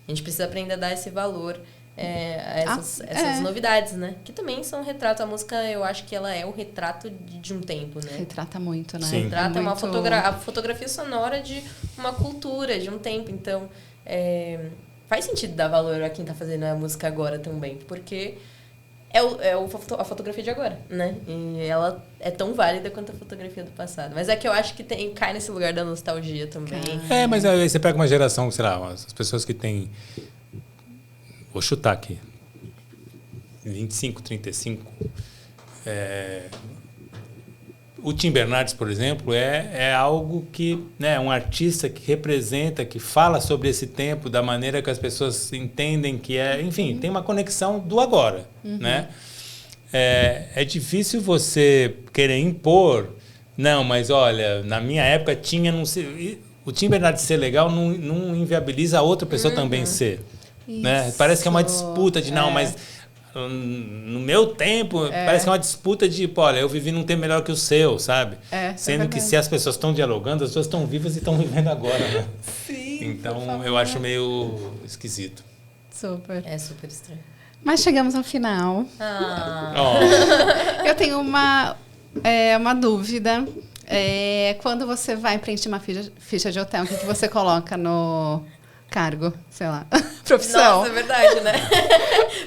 Speaker 2: A gente precisa aprender a dar esse valor a essas
Speaker 1: é.
Speaker 2: novidades, né? Que também são retratos. A música, eu acho que ela é o retrato de um tempo, né?
Speaker 1: Retrata muito, né?
Speaker 3: Sim.
Speaker 2: Retrata uma
Speaker 1: muito...
Speaker 2: a fotografia sonora de uma cultura, de um tempo. Então, faz sentido dar valor a quem tá fazendo a música agora também. Porque a fotografia de agora, né? E ela é tão válida quanto a fotografia do passado. Mas é que eu acho que cai nesse lugar da nostalgia também.
Speaker 3: Mas aí você pega uma geração, sei lá, as pessoas que têm... Vou chutar aqui. 25, 35. O Tim Bernardes, por exemplo, é algo que... né, um artista que representa, que fala sobre esse tempo da maneira que as pessoas entendem que é... Enfim, tem uma conexão do agora, né? É difícil você querer impor... Não, mas olha, na minha época tinha... Não sei, o Tim Bernardes ser legal não inviabiliza a outra pessoa também ser. Né? Parece que é uma disputa de mas no meu tempo parece que é uma disputa de olha, eu vivi num tempo melhor que o seu, sabe? Sendo que se as pessoas estão dialogando, as pessoas estão vivas e estão vivendo agora, né?
Speaker 1: Sim,
Speaker 3: então eu acho meio esquisito.
Speaker 1: Super.
Speaker 2: É super estranho.
Speaker 1: Mas chegamos ao final.
Speaker 3: Oh.
Speaker 1: Eu tenho uma dúvida. Quando você vai preencher uma ficha de hotel, o que você coloca no cargo? Sei lá. Profissão.
Speaker 2: Nossa, é verdade, né?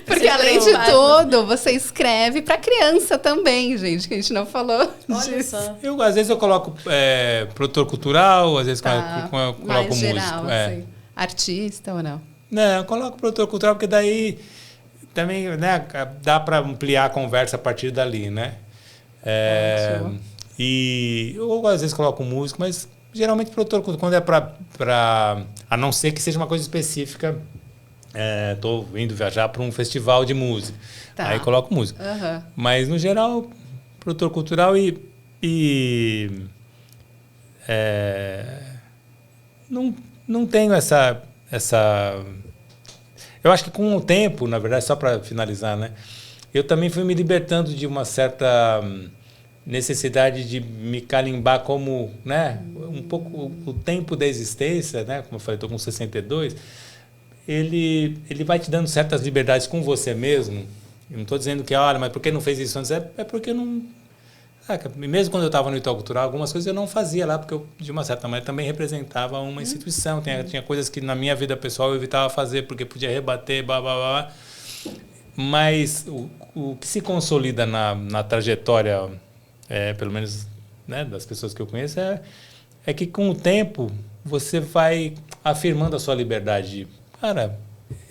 Speaker 1: Porque além de tudo, você escreve para criança também, gente, que a gente não falou
Speaker 2: Olha
Speaker 1: disso.
Speaker 2: só.
Speaker 3: Às vezes eu coloco produtor cultural, às vezes eu coloco
Speaker 1: mais
Speaker 3: músico.
Speaker 1: geral, assim. Artista ou não?
Speaker 3: Não, eu coloco produtor cultural porque daí também, né, dá para ampliar a conversa a partir dali, né? E eu às vezes coloco músico, mas geralmente produtor cultural, quando é para a não ser que seja uma coisa específica, estou indo viajar para um festival de música, aí coloco música. Mas no geral, produtor cultural não tenho essa. Eu acho que com o tempo, na verdade, só para finalizar, né? Eu também fui me libertando de uma certa necessidade de me carimbar como, né? Um pouco o tempo da existência, né? Como eu falei, estou com 62. Ele vai te dando certas liberdades com você mesmo. Eu não estou dizendo que, olha, mas por que não fez isso antes? É porque não... mesmo quando eu estava no Itaú Cultural, algumas coisas eu não fazia lá, porque eu, de uma certa maneira, também representava uma instituição. Tinha coisas que na minha vida pessoal eu evitava fazer, porque podia rebater, blá, blá, blá. Mas o que se consolida na trajetória, pelo menos, né, das pessoas que eu conheço, é que com o tempo você vai afirmando a sua liberdade. Cara,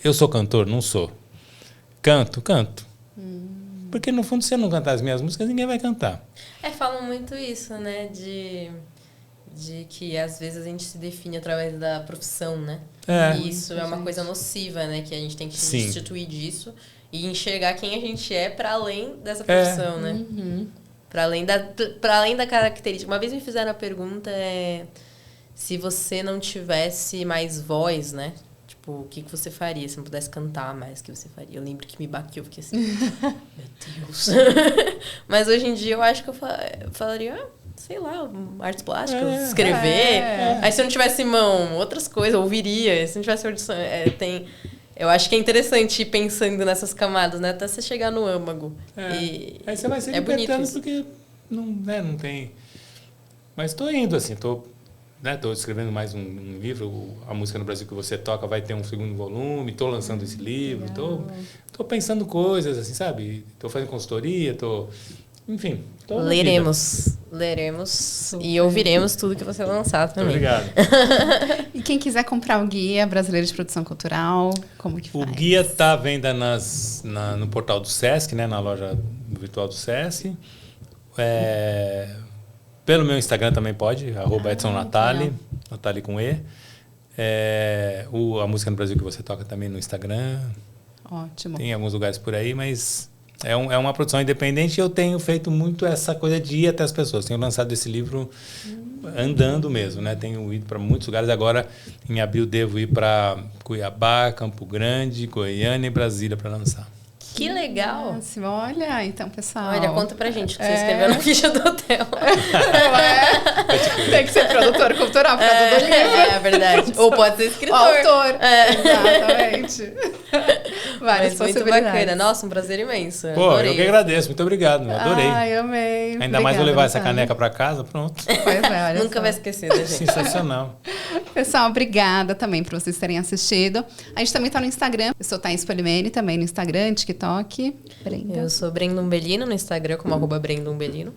Speaker 3: eu sou cantor? Não sou. Canto? Porque, no fundo, se eu não cantar as minhas músicas, ninguém vai cantar.
Speaker 2: Falam muito isso, né? De que, às vezes, a gente se define através da profissão, né? E isso é uma coisa nociva, né? Que a gente tem que se destituir disso e enxergar quem a gente é para além dessa profissão, né? Para além da característica. Uma vez me fizeram a pergunta se você não tivesse mais voz, né? Tipo, o que você faria se não pudesse cantar mais? O que você faria? Eu lembro que me baqueou, eu fiquei assim, meu Deus. Mas hoje em dia eu acho que eu falaria, sei lá, artes plásticas, escrever. Aí se eu não tivesse mão, outras coisas, ouviria. Se não tivesse audição, eu acho que é interessante ir pensando nessas camadas, né? Até você chegar no âmago.
Speaker 3: Aí você vai se libertando porque não tem... Mas estou indo, assim, estou escrevendo mais um livro, A Música no Brasil que Você Toca vai ter um segundo volume, estou lançando esse livro, estou pensando coisas, assim, sabe? Estou fazendo consultoria, enfim.
Speaker 2: Leremos e ouviremos tudo que você lançar também.
Speaker 3: Muito obrigado.
Speaker 1: E quem quiser comprar o Guia Brasileiro de Produção Cultural, como que faz?
Speaker 3: O guia está à venda no portal do Sesc, né, na loja virtual do Sesc. Pelo meu Instagram também pode, @EdsonNatali, Natali com E. A Música no Brasil que Você Toca também no Instagram.
Speaker 1: Ótimo.
Speaker 3: Tem em alguns lugares por aí, mas é uma produção independente e eu tenho feito muito essa coisa de ir até as pessoas. Tenho lançado esse livro andando mesmo, né? Tenho ido para muitos lugares. Agora, em abril, devo ir para Cuiabá, Campo Grande, Goiânia e Brasília para lançar.
Speaker 2: Que legal!
Speaker 1: Máximo. Olha, então, pessoal.
Speaker 2: Olha, conta pra gente o que você escreveu na ficha do hotel.
Speaker 1: Não é? Tem que ser produtor cultural por causa do livro.
Speaker 2: É verdade. Ou pode ser escritor.
Speaker 1: Autor. Exatamente. Várias
Speaker 2: Mas muito
Speaker 1: possibilidades.
Speaker 2: bacana. Nossa, um prazer imenso.
Speaker 3: Pô,
Speaker 2: Adorei.
Speaker 3: eu que agradeço. Muito obrigado. Adorei.
Speaker 1: Ai, amei.
Speaker 3: Ainda mais vou levar essa
Speaker 1: Natália.
Speaker 3: caneca para casa. Pronto.
Speaker 1: Pois é, olha
Speaker 2: Nunca
Speaker 1: só.
Speaker 2: vai esquecer da gente.
Speaker 3: Sensacional.
Speaker 1: Pessoal, obrigada também por vocês terem assistido. A gente também tá no Instagram. Eu sou Thaís Polimene, também no Instagram, TikTok. Brenda.
Speaker 2: Eu sou Brenda Umbelino no Instagram, como @Brenda Umbelino.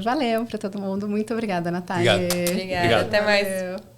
Speaker 1: Valeu pra todo mundo. Muito obrigada, Natália.
Speaker 3: Obrigado.
Speaker 2: Obrigada. Até mais.
Speaker 1: Valeu.